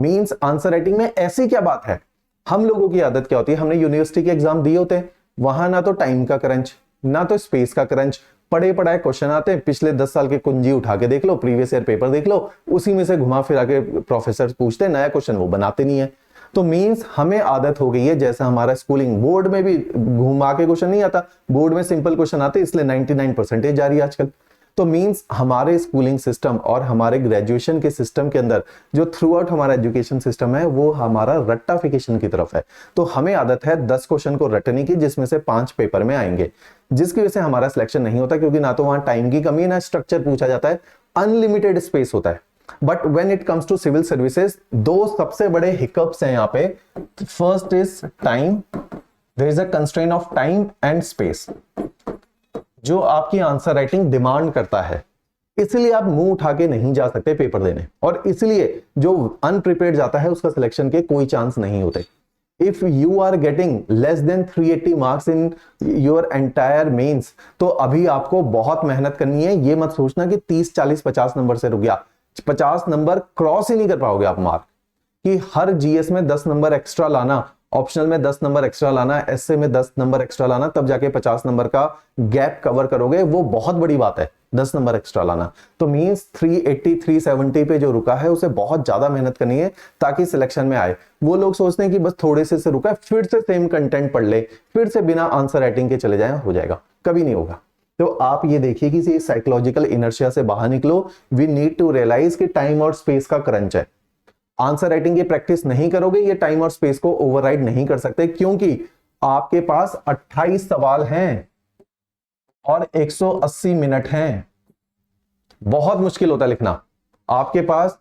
Means answer writing में ऐसी क्या बात है। हम लोगों की आदत क्या होती है, हमने यूनिवर्सिटी के एग्जाम दिए होते हैं, वहां ना तो टाइम का क्रंच ना तो स्पेस का क्रंच, पढ़े पढ़ाए क्वेश्चन आते हैं, पिछले 10 साल के कुंजी उठा के देख लो, प्रीवियस ईयर पेपर देख लो, उसी में से घुमा फिरा के प्रोफेसर पूछते हैं, नया क्वेश्चन वो बनाते नहीं है। तो मींस हमें आदत हो गई है, जैसा हमारा स्कूलिंग बोर्ड में भी घुमा के क्वेश्चन नहीं आता, बोर्ड में सिंपल क्वेश्चन आते, इसलिए 99% जा रही है आजकल। तो मींस हमारे स्कूलिंग सिस्टम और हमारे ग्रेजुएशन के सिस्टम के अंदर जो थ्रू आउट हमारा एजुकेशन सिस्टम है वो हमारा रट्टाफिकेशन की तरफ है। तो हमें आदत है 10 क्वेश्चन को रटने की, जिसमें से 5 पेपर में आएंगे, जिसकी वजह से हमारा सिलेक्शन नहीं होता, क्योंकि ना तो वहां टाइम की कमी है ना स्ट्रक्चर पूछा जाता है, अनलिमिटेड स्पेस होता है। But when it comes to civil services, दो सबसे बड़े हिकअप्स हैं यहाँ पे। First is time, there is a constraint of time and space जो आपकी आंसर राइटिंग डिमांड करता है, इसलिए आप मुंह उठा के नहीं जा सकते पेपर देने, और इसलिए जो अनप्रिपेयर्ड जाता है उसका सिलेक्शन के कोई चांस नहीं होते। If you are getting less than 380 marks in your entire mains, तो अभी आपको बहुत मेहनत करनी है। ये मत सोचना कि 30 40 50 नंबर से रुक गया, 50 नंबर क्रॉस ही नहीं कर पाओगे आप मार्क, कि हर जीएस में 10 नंबर एक्स्ट्रा लाना, ऑप्शनल में 10 नंबर एक्स्ट्रा लाना, एसए में 10 नंबर एक्स्ट्रा लाना, तब जाके 50 नंबर का गैप कवर करोगे। वो बहुत बड़ी बात है 10 नंबर एक्स्ट्रा लाना। तो मींस 380 370 पे जो रुका है उसे बहुत ज्यादा मेहनत करनी है ताकि सिलेक्शन में आए। वो लोग सोचते हैं कि बस थोड़े से रुका है, फिर से सेम कंटेंट पढ़ ले, फिर से बिना आंसर राइटिंग के चले जाए, हो जाएगा, कभी नहीं होगा। तो आप ये देखिए कि साइकोलॉजिकल इनर्शिया से बाहर निकलो। वी नीड टू रियलाइज कि टाइम और स्पेस का क्रंच है। आंसर राइटिंग की प्रैक्टिस नहीं करोगे, ये टाइम और स्पेस को ओवरराइड नहीं कर सकते, क्योंकि आपके पास 28 सवाल हैं और 180 मिनट हैं। बहुत मुश्किल होता है लिखना। आपके पास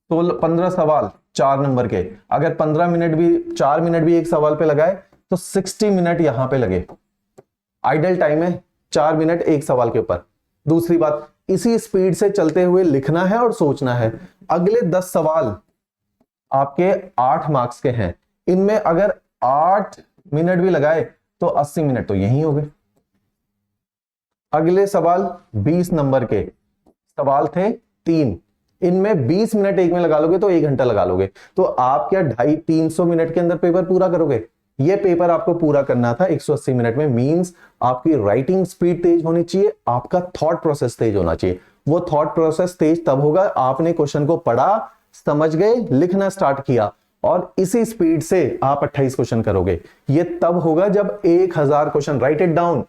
15 सवाल 4 नंबर के, अगर 15 मिनट भी 4 मिनट भी एक सवाल पे लगाए तो 60 मिनट यहां पे लगे। आइडल टाइम है 4 मिनट एक सवाल के ऊपर। दूसरी बात, इसी स्पीड से चलते हुए लिखना है और सोचना है। अगले 10 सवाल आपके 8 मार्क्स के हैं, इनमें अगर 8 मिनट भी लगाए तो 80 मिनट तो यही हो गए। अगले सवाल 20 नंबर के सवाल थे 3, इनमें 20 मिनट एक में लगा लोगे तो 1 घंटा लगा लोगे। तो आप क्या 250-300 मिनट के अंदर पेपर पूरा करोगे? ये पेपर आपको पूरा करना था 180 मिनट में। मींस आपकी राइटिंग स्पीड तेज होनी चाहिए, आपका थॉट प्रोसेस तेज होना चाहिए। वो थॉट प्रोसेस तेज तब होगा आपने क्वेश्चन को पढ़ा, समझ गए, लिखना स्टार्ट किया, और इसी स्पीड से आप 28 क्वेश्चन करोगे। ये तब होगा जब 1000 question, right it down,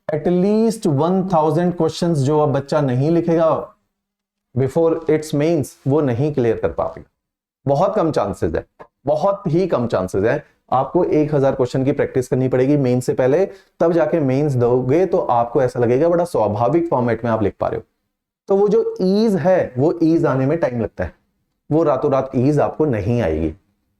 at least 1000 questions जो अब बच्चा नहीं लिखेगा बिफोर इट्स मेंस, वो नहीं क्लियर कर पाएगा। बहुत कम चांसेस है, बहुत ही कम चांसेस है। आपको 1000 क्वेश्चन की प्रैक्टिस करनी पड़ेगी मेंस से पहले, तब जाके मेंस दोगे तो आपको ऐसा लगेगा बड़ा स्वाभाविक फॉर्मेट में आप लिख पा रहे हो। तो वो जो ईज है, वो ईज आने में टाइम लगता है, वो रातों रात ईज आपको नहीं आएगी।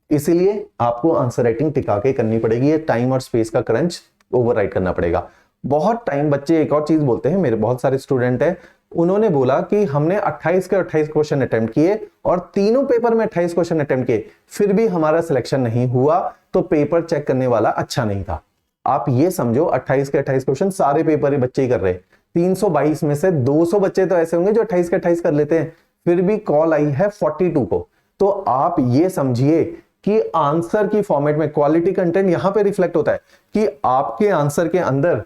इसीलिए आपको आंसर राइटिंग टिका के करनी पड़ेगी। ये टाइम और स्पेस का क्रंच ओवरराइड करना पड़ेगा। बहुत टाइम बच्चे एक और चीज बोलते हैं, मेरे बहुत सारे स्टूडेंट हैं, उन्होंने बोला कि हमने 28 के 28 क्वेश्चन अटेम्प्ट किए और तीनों पेपर में 28 क्वेश्चन अटेम्प्ट किए, फिर भी हमारा सिलेक्शन नहीं हुआ, तो पेपर चेक करने वाला अच्छा नहीं था। आप ये समझो 28 के 28 क्वेश्चन सारे पेपर बच्चे ही कर रहे हैं। 322 में से 200 बच्चे तो ऐसे होंगे जो 28 के 28 कर लेते हैं, फिर भी कॉल आई है 42 को। तो आप ये समझिए कि आंसर की फॉर्मेट में क्वालिटी कंटेंट यहां पे रिफ्लेक्ट होता है कि आपके आंसर के अंदर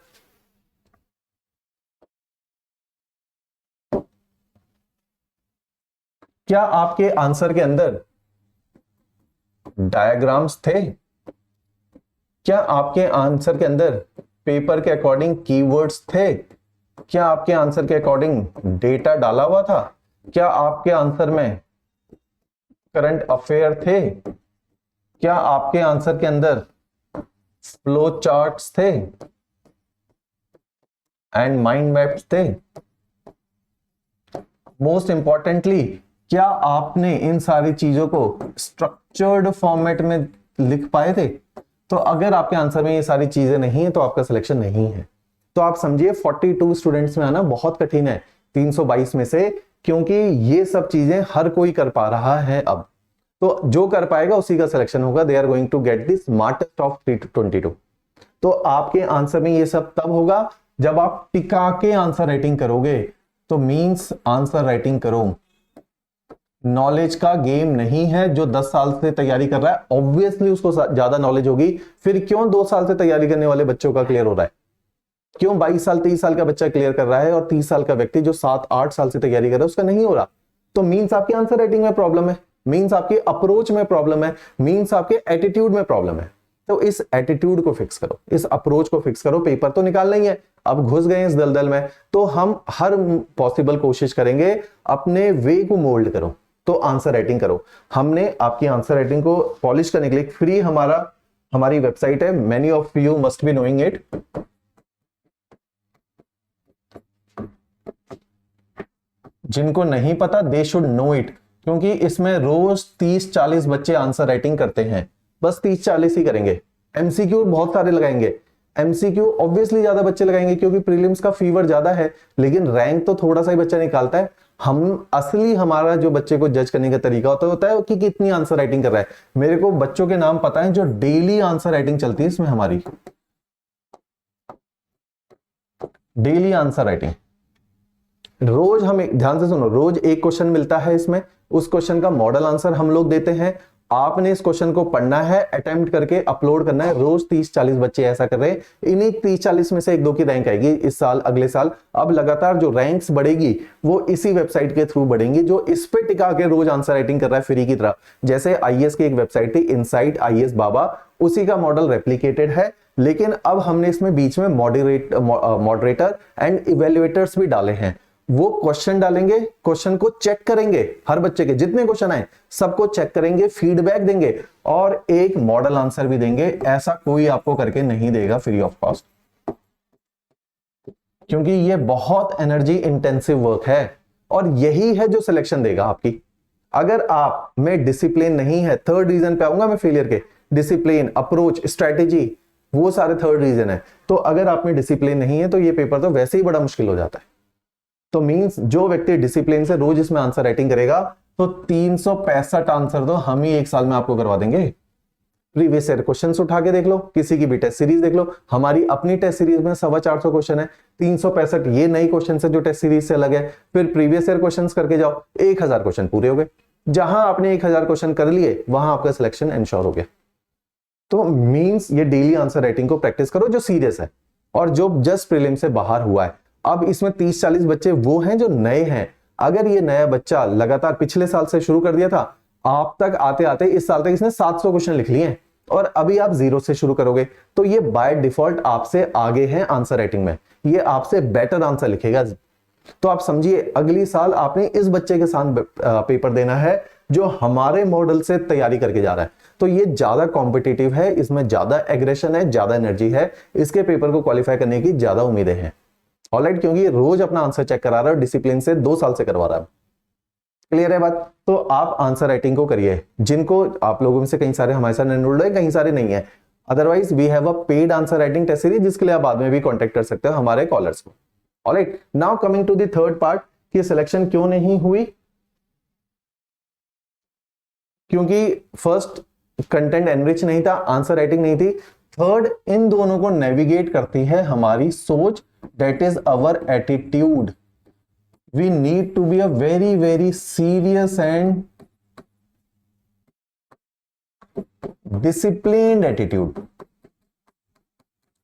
क्या आपके आंसर के अंदर डायग्राम्स थे, क्या आपके आंसर के अंदर पेपर के अकॉर्डिंग कीवर्ड्स थे, क्या आपके आंसर के अकॉर्डिंग डेटा डाला हुआ था, क्या आपके आंसर में करंट अफेयर थे, क्या आपके आंसर के अंदर फ्लो चार्ट्स थे एंड माइंड मैप्स थे। मोस्ट इंपॉर्टेंटली, क्या आपने इन सारी चीजों को स्ट्रक्चर्ड फॉर्मेट में लिख पाए थे? तो अगर आपके आंसर में ये सारी चीजें नहीं है तो आपका सिलेक्शन नहीं है। तो आप समझिए 42 स्टूडेंट्स में आना बहुत कठिन है 322 में से, क्योंकि ये सब चीजें हर कोई कर पा रहा है अब। तो जो कर पाएगा उसी का सिलेक्शन होगा। They are going to get the smartest of 322। तो आपके आंसर में ये सब तब होगा जब आप टिका के आंसर राइटिंग करोगे। तो मींस आंसर राइटिंग करो। नॉलेज का गेम नहीं है। जो 10 साल से तैयारी कर रहा है ऑब्वियसली उसको ज्यादा नॉलेज होगी। फिर क्यों 2 साल से तैयारी करने वाले बच्चों का क्लियर हो रहा है? क्यों 22 साल 30 साल का बच्चा क्लियर कर रहा है और 30 साल का व्यक्ति जो 7-8 साल से तैयारी कर रहा है उसका नहीं हो रहा? तो मींस आपकी आंसर राइटिंग में प्रॉब्लम है, मींस आपकी अप्रोच में प्रॉब्लम है, मींस आपके एटीट्यूड में प्रॉब्लम है। तो इस एटीट्यूड को फिक्स करो, इस अप्रोच को फिक्स करो। पेपर तो निकालना ही है, अब घुस गए इस दलदल में, तो हम हर पॉसिबल कोशिश करेंगे, अपने वे को मोल्ड करो, तो आंसर राइटिंग करो। हमने आपकी आंसर राइटिंग को पॉलिश करने के लिए फ्री हमारी वेबसाइट है, many of you must be knowing it. जिनको नहीं पता दे शुड नो इट, क्योंकि इसमें रोज 30-40 बच्चे आंसर राइटिंग करते हैं, बस 30-40 ही करेंगे। एमसीक्यू बहुत सारे लगाएंगे, एमसीक्यू ऑब्वियसली ज्यादा बच्चे लगाएंगे क्योंकि प्रीलिम्स का फीवर ज्यादा है, लेकिन रैंक तो थोड़ा सा ही बच्चा निकालता है। हम असली हमारा जो बच्चे को जज करने का तरीका होता है कि कितनी आंसर राइटिंग कर रहा है। मेरे को बच्चों के नाम पता है जो डेली आंसर राइटिंग चलती है इसमें हमारी, डेली आंसर राइटिंग। रोज हमें ध्यान से सुनो, रोज एक क्वेश्चन मिलता है इसमें, उस क्वेश्चन का मॉडल आंसर हम लोग देते हैं। आपने इस क्वेश्चन को पढ़ना है, अटेम्प्ट करके अपलोड करना है। रोज 30-40 बच्चे ऐसा कर रहे हैं, इन्हीं 30-40 में से 1-2 की रैंक आएगी इस साल, अगले साल। अब लगातार जो रैंक्स बढ़ेगी वो इसी वेबसाइट के थ्रू बढ़ेंगी, जो इस पे टिका के रोज आंसर राइटिंग कर रहा है फ्री की तरह। जैसे आईएएस की एक वेबसाइट थी इनसाइट आईएएस बाबा, उसी का मॉडल रेप्लिकेटेड है, लेकिन अब हमने इसमें बीच में मॉडरेटर एंड इवेल्युएटर्स भी डाले हैं। वो क्वेश्चन डालेंगे, क्वेश्चन को चेक करेंगे, हर बच्चे के जितने क्वेश्चन आए सबको चेक करेंगे, फीडबैक देंगे और एक मॉडल आंसर भी देंगे। ऐसा कोई आपको करके नहीं देगा फ्री ऑफ कॉस्ट, क्योंकि ये बहुत एनर्जी इंटेंसिव वर्क है और यही है जो सिलेक्शन देगा आपकी। अगर आप में डिसिप्लिन नहीं है, थर्ड रीजन पे आऊंगा मैं फेलियर के, डिसिप्लिन, अप्रोच, स्ट्रेटेजी, वो सारे थर्ड रीजन है। तो अगर आप में डिसिप्लिन नहीं है तो ये पेपर तो वैसे ही बड़ा मुश्किल हो जाता है। तो मींस जो व्यक्ति डिसिप्लिन से रोज इसमें आंसर राइटिंग करेगा तो 365 आंसर तो हम ही एक साल में आपको करवा देंगे। प्रीवियस ईयर क्वेश्चंस उठा के देख लो, किसी की भी टेस्ट सीरीज देख लो, हमारी अपनी टेस्ट सीरीज में 450 क्वेश्चन है, 365 ये नई क्वेश्चन है जो टेस्ट सीरीज से अलग है। फिर प्रीवियस ईयर क्वेश्चन करके जाओ, 1000 क्वेश्चन पूरे हो गए। जहां आपने 1000 क्वेश्चन कर लिए वहां आपका सिलेक्शन इंश्योर हो गया। तो मींस ये डेली आंसर राइटिंग को प्रैक्टिस करो जो सीरियस है और जो जस्ट प्रीलिम से बाहर हुआ है। अब इसमें 30-40 बच्चे वो हैं जो नए हैं। अगर ये नया बच्चा लगातार पिछले साल से शुरू कर दिया था, आप तक आते आते इस साल तक इसने 700 क्वेश्चन लिख लिए हैं और अभी आप 0 से शुरू करोगे, तो ये बाय डिफॉल्ट आपसे आगे हैं आंसर राइटिंग में, ये आपसे बेटर आंसर लिखेगा। तो आप समझिए अगली साल आपने इस बच्चे के साथ पेपर देना है जो हमारे मॉडल से तैयारी करके जा रहा है। तो ये ज्यादा कॉम्पिटिटिव है, इसमें ज्यादा एग्रेशन है, ज्यादा एनर्जी है, इसके पेपर को क्वालिफाई करने की ज्यादा उम्मीदें हैं। ऑलराइट, क्योंकि ये रोज अपना आंसर चेक करा रहा है, डिसिप्लिन से 2 साल से करवा रहा है। क्लियर है बात? तो आप आंसर राइटिंग को करिए। जिनको आप लोगों में से कई सारे हमारे साथ एनरोल्ड है, कई सारे नहीं है, otherwise we have a paid answer writing test series जिसके लिए आप बाद में भी कांटेक्ट कर सकते हो हमारे कॉलर्स को। Alright, now coming to the third part कि सिलेक्शन क्यों नहीं हुई। क्योंकि फर्स्ट कंटेंट एनरिच नहीं था, आंसर राइटिंग नहीं थी। थर्ड, इन दोनों को नेविगेट करती है हमारी सोच, that is our attitude. We need to be a very very serious and disciplined attitude.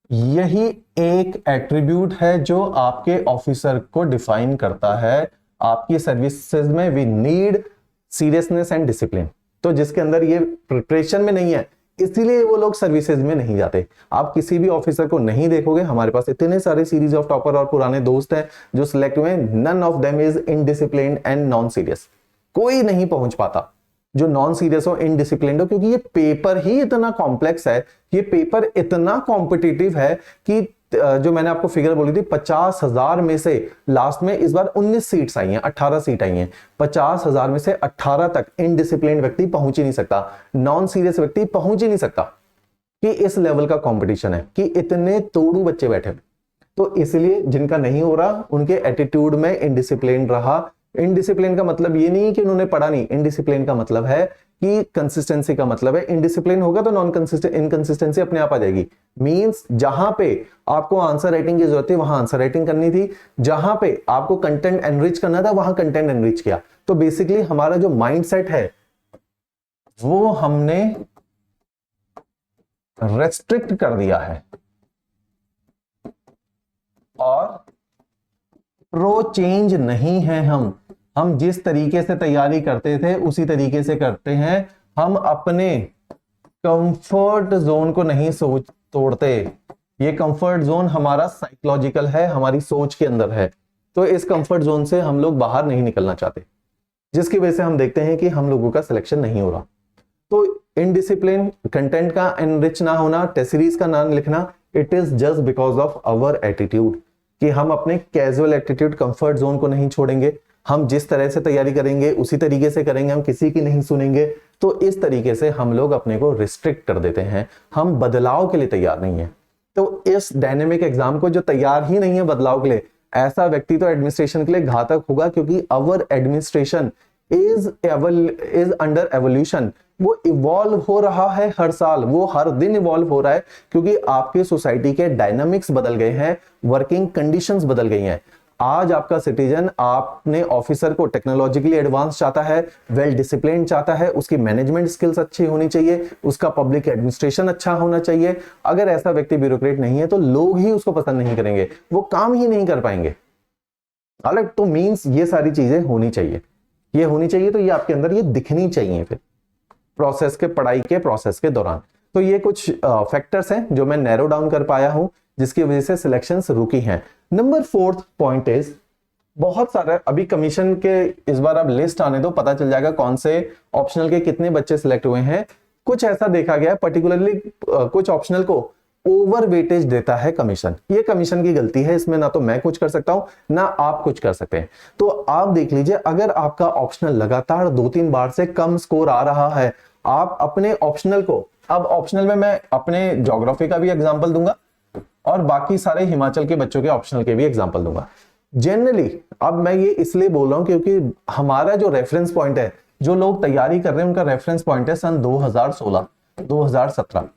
यही एक एट्रीब्यूट है जो आपके ऑफिसर को डिफाइन करता है। आपकी सर्विसेज में we need seriousness and discipline. तो जिसके अंदर ये प्रिपरेशन में नहीं है, इसीलिए वो लोग सर्विसेज में नहीं जाते। आप किसी भी ऑफिसर को नहीं देखोगे, हमारे पास इतने सारे सीरीज ऑफ टॉपर और पुराने दोस्त हैं जो सिलेक्ट हुए, none of them is indisciplined and non serious. कोई नहीं पहुंच पाता जो नॉन सीरियस हो, इनडिसिप्लिन्ड हो, क्योंकि ये पेपर ही इतना कॉम्प्लेक्स है, ये पेपर इतना कॉम्पिटिटिव है कि जो मैंने आपको फिगर बोली थी 50,000 में से लास्ट में इस बार 19 सीट्स आई हैं, 18 सीट आई हैं। 50,000 में से 18 तक इनडिसिप्लिन्ड व्यक्ति पहुंच ही नहीं सकता, नॉन सीरियस व्यक्ति पहुंच ही नहीं सकता। कि इस लेवल का कंपटीशन है कि इतने तोड़ू बच्चे बैठे। तो इसलिए जिनका नहीं हो रहा उनके एटीट्यूड में इनडिसिप्लिन रहा। इनडिसिप्लिन का मतलब ये नहीं कि उन्होंने पढ़ा नहीं, इनडिसिप्लिन का मतलब है कि कंसिस्टेंसी का मतलब है। इनडिसिप्लिन होगा तो नॉन कंसिस्टेंट, इनकंसिस्टेंसी अपने आप आ जाएगी। मींस जहां पे आपको आंसर राइटिंग की जरूरत है वहां आंसर राइटिंग करनी थी, जहां पे आपको कंटेंट एनरिच करना था वहां कंटेंट एनरिच किया। तो बेसिकली हमारा जो माइंडसेट है वो हमने रेस्ट्रिक्ट कर दिया है और प्रो चेंज नहीं है। हम जिस तरीके से तैयारी करते थे उसी तरीके से करते हैं। हम अपने कंफर्ट जोन को नहीं सोच तोड़ते। ये कंफर्ट जोन हमारा साइकोलॉजिकल है, हमारी सोच के अंदर है। तो इस कंफर्ट जोन से हम लोग बाहर नहीं निकलना चाहते, जिसकी वजह से हम देखते हैं कि हम लोगों का सिलेक्शन नहीं हो रहा। तो इनडिसिप्लिन, कंटेंट का एनरिच ना होना, टेस्ट सीरीज का नाम लिखना, it is just because of our attitude, कि हम अपने कैजुअल एटीट्यूड, कंफर्ट जोन को नहीं छोड़ेंगे। हम जिस तरह से तैयारी करेंगे उसी तरीके से करेंगे, हम किसी की नहीं सुनेंगे। तो इस तरीके से हम लोग अपने को रिस्ट्रिक्ट कर देते हैं, हम बदलाव के लिए तैयार नहीं है। तो इस डायनेमिक एग्जाम को जो तैयार ही नहीं है बदलाव के लिए, ऐसा व्यक्ति तो एडमिनिस्ट्रेशन के लिए घातक होगा, क्योंकि अवर एडमिनिस्ट्रेशन इज अंडर एवोल्यूशन। वो इवॉल्व हो रहा है हर साल, वो हर दिन इवॉल्व हो रहा है, क्योंकि आपके सोसाइटी के डायनामिक्स बदल गए हैं, वर्किंग कंडीशंस बदल गई हैं। आज आपका सिटीजन आपने ऑफिसर को टेक्नोलॉजिकली एडवांस चाहता है, वेल डिसिप्लिन चाहता है, उसकी मैनेजमेंट स्किल्स अच्छी होनी चाहिए, उसका पब्लिक एडमिनिस्ट्रेशन अच्छा होना चाहिए। अगर ऐसा व्यक्ति ब्यूरोक्रेट नहीं है तो लोग ही उसको पसंद नहीं करेंगे, वो काम ही नहीं कर पाएंगे। अलग तो मींस ये सारी चीजें होनी चाहिए, ये होनी चाहिए, तो ये आपके अंदर ये दिखनी चाहिए फिर प्रोसेस के, पढ़ाई के प्रोसेस के दौरान। तो ये कुछ फैक्टर्स हैं जो मैं नैरो डाउन कर पाया हूं, जिसकी वजह से सिलेक्शंस रुकी हैं। नंबर 4th पॉइंट इज, बहुत सारे अभी कमीशन के इस बार अब लिस्ट आने दो, पता चल जाएगा कौन से ऑप्शनल के कितने बच्चे सिलेक्ट हुए हैं। कुछ ऐसा देखा गया है, पर्टिकुलरली कुछ ऑप्शनल को ओवर वेटेज देता है कमीशन। ये कमीशन की गलती है, इसमें ना तो मैं कुछ कर सकता हूं ना आप कुछ कर सकते हैं। तो आप देख लीजिए, अगर आपका ऑप्शनल लगातार 2-3 बार से कम स्कोर आ रहा है, आप अपने ऑप्शनल को, अब ऑप्शनल में मैं अपने ज्योग्राफी का भी एग्जांपल दूंगा और बाकी सारे हिमाचल के बच्चों के ऑप्शनल के भी एग्जांपल दूंगा। जनरली अब मैं ये इसलिए बोल रहा हूं क्योंकि हमारा जो रेफरेंस पॉइंट है, जो लोग तैयारी कर रहे हैं उनका रेफरेंस पॉइंट है सन 2016 2017,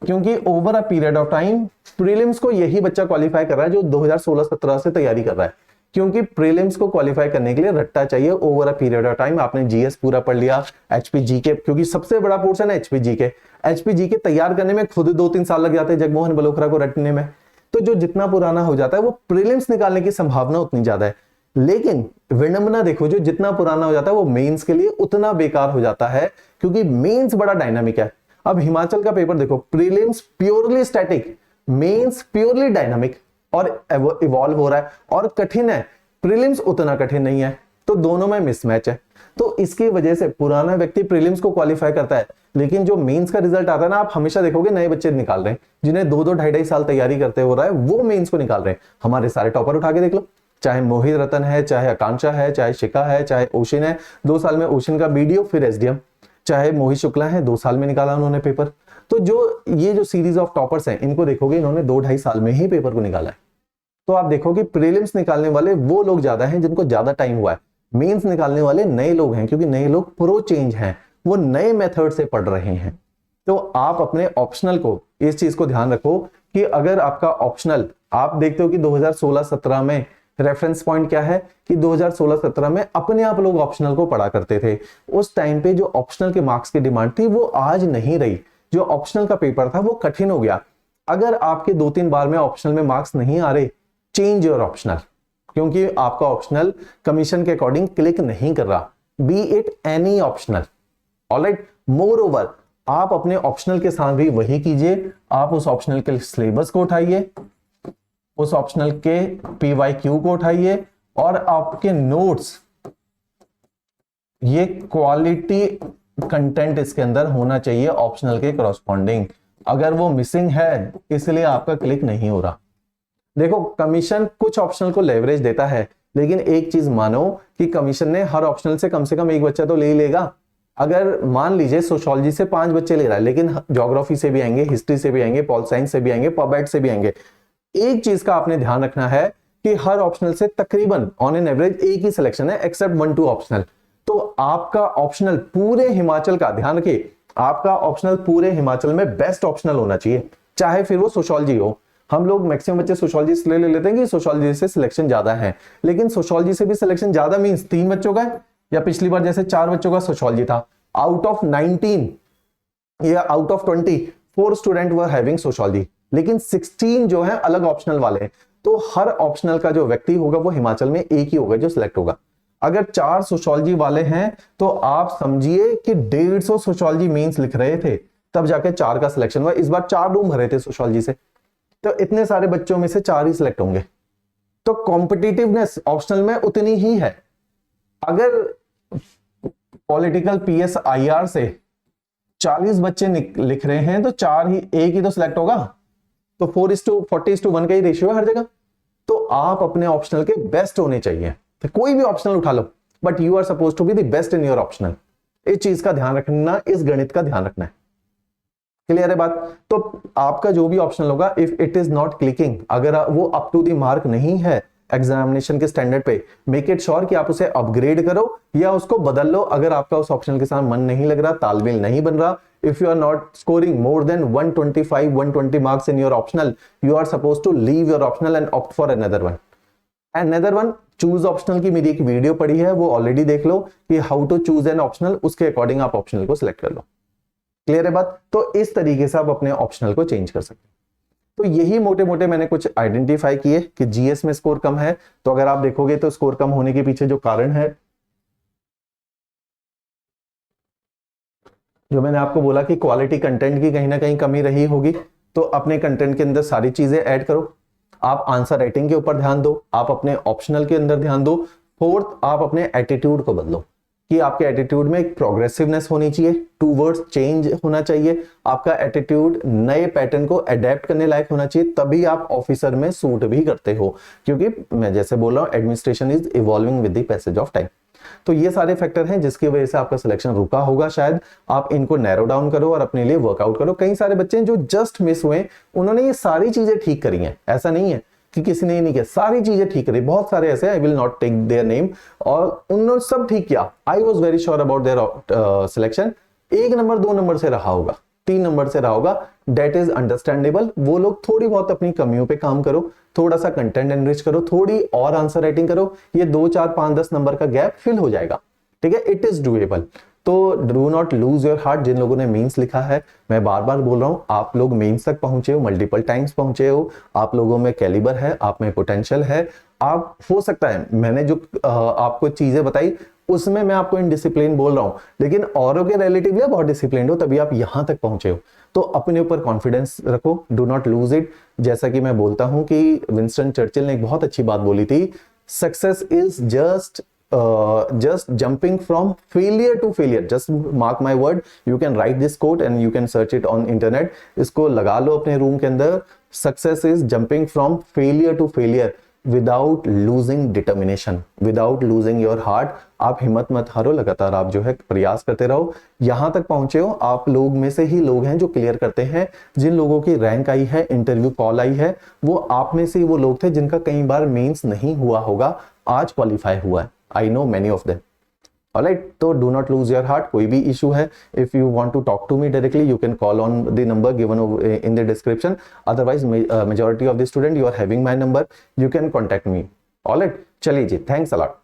क्योंकि over a period of time prelims को यही बच्चा क्वालिफाई कर रहा है जो 2016-17 से तैयारी कर रहा है। क्योंकि प्रीलिम्स को क्वालिफाई करने के लिए रट्टा चाहिए over a period of time. आपने जीएस पूरा पढ़ लिया, एचपी के, क्योंकि सबसे बड़ा पोर्शन है एचपी के तैयार करने में खुद 2-3 साल लग जाते हैं जगमोहन बलोत्रा को रटने में। तो जो जितना पुराना हो जाता है वो प्रीलिम्स निकालने की संभावना उतनी ज्यादा है। लेकिन विडंबना देखो, जो जितना पुराना हो जाता है वो मेंस के लिए उतना बेकार हो जाता है, क्योंकि मेंस बड़ा डायनामिक है। अब हिमाचल का पेपर देखो, prelims purely static, mains purely dynamic और इवॉल्व हो रहा है, और कठिन है। प्रीलिम्स उतना कठिन नहीं है, तो दोनों में मिसमैच है। तो इसकी वजह से पुराना व्यक्ति प्रीलिम्स को क्वालिफाई करता है, लेकिन जो मेंस का रिजल्ट आता है ना, आप हमेशा देखोगे नए बच्चे निकाल रहे हैं, जिन्हें 2-2, 2.5 साल तैयारी करते हो रहा है, वो मेंस को निकाल रहे हैं। हमारे सारे टॉपर उठा के देख लो, चाहे मोहित रतन है, चाहे आकांक्षा है, चाहे शिखा है, चाहे ओशिन है, 2 साल में ओशिन का बीडीओ फिर एसडीएम, चाहे मोहित शुक्ला है, 2 साल में निकाला उन्होंने पेपर। तो जो ये जो सीरीज ऑफ टॉपर्स हैं, इनको देखोगे इन्होंने 2-2.5 साल में ही पेपर को निकाला है। तो आप देखोगे प्रीलिम्स निकालने वाले वो लोग ज्यादा हैं जिनको ज्यादा टाइम हुआ है, मेंस निकालने वाले नए लोग हैं, क्योंकि नए लोग प्रो चेंज हैं, वो नए मेथड से पढ़ रहे हैं। तो आप अपने ऑप्शनल को इस चीज को ध्यान रखो कि अगर आपका ऑप्शनल, आप देखते हो कि 2016-17 में रेफरेंस पॉइंट क्या है कि 2016-17 में अपने आप लोग ऑप्शनल को पढ़ा करते थे। उस टाइम पे जो ऑप्शनल के मार्क्स की डिमांड थी वो आज नहीं रही। जो ऑप्शनल का पेपर था वो कठिन हो गया। अगर आपके 2-3 बार में ऑप्शनल में मार्क्स नहीं आ रहे, चेंज योर ऑप्शनल, क्योंकि आपका ऑप्शनल कमीशन के अकॉर्डिंग क्लिक नहीं कर रहा, B it any optional. Alright, more over आप अपने ऑप्शनल के साथ भी वही कीजिए, आप उस ऑप्शनल के सिलेबस को उठाइए, उस ऑप्शनल के PYQ को उठाइए, और आपके नोट्स, ये क्वालिटी कंटेंट इसके अंदर होना चाहिए ऑप्शनल के करस्पॉन्डिंग। अगर वो मिसिंग है इसलिए आपका क्लिक नहीं हो रहा। देखो, कमीशन कुछ ऑप्शनल को लेवरेज देता है, लेकिन एक चीज मानो कि कमीशन ने हर ऑप्शनल से कम एक बच्चा तो ले ही लेगा। अगर मान लीजिए सोशियोलॉजी से 5 बच्चे ले रहा है, लेकिन ज्योग्राफी से भी आएंगे, हिस्ट्री से भी आएंगे, पॉल साइंस से भी आएंगे, पबएड से भी आएंगे। एक चीज का आपने ध्यान रखना है कि हर ऑप्शनल से तकरीबन ऑन एन एवरेज एक ही सिलेक्शन है, एक्सेप्ट 1-2 ऑप्शनल। तो आपका ऑप्शनल पूरे हिमाचल का, ध्यान रखिए, आपका ऑप्शनल पूरे हिमाचल में बेस्ट ऑप्शनल होना चाहिए, चाहे फिर वो सोशियोलॉजी हो। हम लोग मैक्सिमम बच्चे सोशियोलॉजी इसलिए ले लेते हैं कि सोशियोलॉजी से सिलेक्शन ज्यादा है, लेकिन सोशियोलॉजी से भी सिलेक्शन ज्यादा मींस 3 बच्चों का है, या पिछली बार जैसे 4 बच्चों का सोशियोलॉजी था, आउट ऑफ 19 या out of 20 4 student were having sociology, लेकिन 16 जो है अलग ऑप्शनल वाले। तो हर ऑप्शनल का जो व्यक्ति होगा वो हिमाचल में एक ही होगा जो सिलेक्ट होगा। अगर 4 सोशियोलॉजी वाले हैं तो आप समझिए कि 150 सोशियोलॉजी मेंस लिख रहे थे, तब जाके 4 का सिलेक्शन हुआ। इस बार 4 रूम भरे थे सोशियोलॉजी से, तो इतने सारे बच्चों में से 4 ही सिलेक्ट होंगे। तो कॉम्पिटिटिवनेस ऑप्शनल में उतनी ही है। अगर पॉलिटिकल पीएस आईआर से 40 बच्चे लिख रहे हैं तो 4 ही, एक ही तो सिलेक्ट होगा। तो 4:40:1 का ही रेशियो है हर जगह। तो आप अपने ऑप्शनल के बेस्ट होने चाहिए, तो कोई भी ऑप्शनल उठा लो, but you are suppose to be the best in your optional. इस चीज का ध्यान रखना, इस गणित का ध्यान रखना है। क्लियर है बात? तो आपका जो भी ऑप्शनल होगा, if it is not clicking, अगर वो अप टू द मार्क नहीं है एग्जामिनेशन के स्टैंडर्ड पे, मेक इट श्योर कि आप उसे अपग्रेड करो या उसको बदल लो। अगर आपका उस ऑप्शनल के साथ मन नहीं लग रहा, तालमेल नहीं बन रहा, if you are not scoring more than 120 marks in your optional, you are supposed to leave your optional and opt for another one. Choose optional की मेरी एक वीडियो पड़ी है, वो ऑलरेडी देख लो कि how to choose an optional, उसके अकॉर्डिंग आप ऑप्शनल को सिलेक्ट कर लो। क्लियर है बात? तो इस तरीके से आप अपने ऑप्शनल को चेंज कर सकते हैं। तो यही मोटे मोटे मैंने कुछ आइडेंटिफाई किए कि जीएस में स्कोर कम है। तो अगर आप देखोगे तो स्कोर कम होने के पीछे जो कारण है, जो मैंने आपको बोला कि क्वालिटी कंटेंट की कहीं ना कहीं कमी रही होगी, तो अपने कंटेंट के अंदर सारी चीजें ऐड करो। आप आंसर राइटिंग के ऊपर ध्यान दो, आप अपने ऑप्शनल के अंदर ध्यान दो। फोर्थ, आप अपने एटीट्यूड को बदलो कि आपके एटीट्यूड में एक प्रोग्रेसिवनेस होनी चाहिए, टूवर्ड्स चेंज होना चाहिए। आपका एटीट्यूड नए पैटर्न को अडेप्ट करने लायक होना चाहिए, तभी आप ऑफिसर में सूट भी करते हो। क्योंकि मैं जैसे बोल रहा हूं, administration is evolving with the passage of time. तो ये सारे फैक्टर हैं जिसकी वजह से आपका सिलेक्शन रुका होगा शायद। आप इनको नैरो डाउन करो और अपने लिए वर्कआउट करो। कई सारे बच्चे हैं जो जस्ट मिस हुए, उन्होंने ये सारी चीजें ठीक करी हैं। ऐसा नहीं है कि किसी ने नहीं किया, सारी चीजें ठीक करी। बहुत सारे ऐसे, I will not take their name, और उन्होंने सब ठीक किया। I was very sure about their selection. 1 number 2 number से रहा होगा, 3 नंबर से रहा होगा, डेट इज अंडरस्टैंडेबल। वो लोग थोड़ी बहुत अपनी कमियों पे काम करो, थोड़ा सा कंटेंट एनरिच करो, थोड़ी और आंसर राइटिंग करो, ये 2 4 5 10 नंबर का गैप फिल हो जाएगा। ठीक है, इट इज डूएबल। तो do not lose your heart. जिन लोगों ने मेंस लिखा है, मैं बार बार बोल रहा हूं, आप लोग मेंस तक पहुंचे हो, मल्टीपल टाइम्स पहुंचे हो, आप लोगों में कैलिबर है, आप में पोटेंशियल है। आप, हो सकता है मैंने जो आपको चीजें बताई उसमें मैं आपको इनडिसिप्लिन बोल रहा हूं, लेकिन औरों के रिलेटिवली बहुत डिसिप्लिन हो, तभी आप यहां तक पहुंचे हो। तो अपने ऊपर कॉन्फिडेंस रखो, डू नॉट लूज इट। जैसा कि मैं बोलता हूं कि विंस्टन चर्चिल ने एक बहुत अच्छी बात बोली थी, success is just jumping from failure to failure. Just mark my word, you can write this quote and you can search it on internet. इसको लगा लो अपने रूम के अंदर। Success is jumping from failure to failure without losing determination, without losing your heart. आप हिम्मत मत हारो, लगातार आप जो है प्रयास करते रहो। यहां तक पहुंचे हो, आप लोग में से ही लोग हैं जो क्लियर करते हैं। जिन लोगों की रैंक आई है, इंटरव्यू कॉल आई है, वो आप में से ही वो लोग थे जिनका कई बार मेंस नहीं हुआ होगा, आज क्वालिफाई हुआ है। I know many of them. Alright, so do not lose your heart. कोई भी issue है, if you want to talk to me directly, you can call on the number given in the description. Otherwise, majority of the student, you are having my number, you can contact me. Alright, चलिए जी, thanks a lot.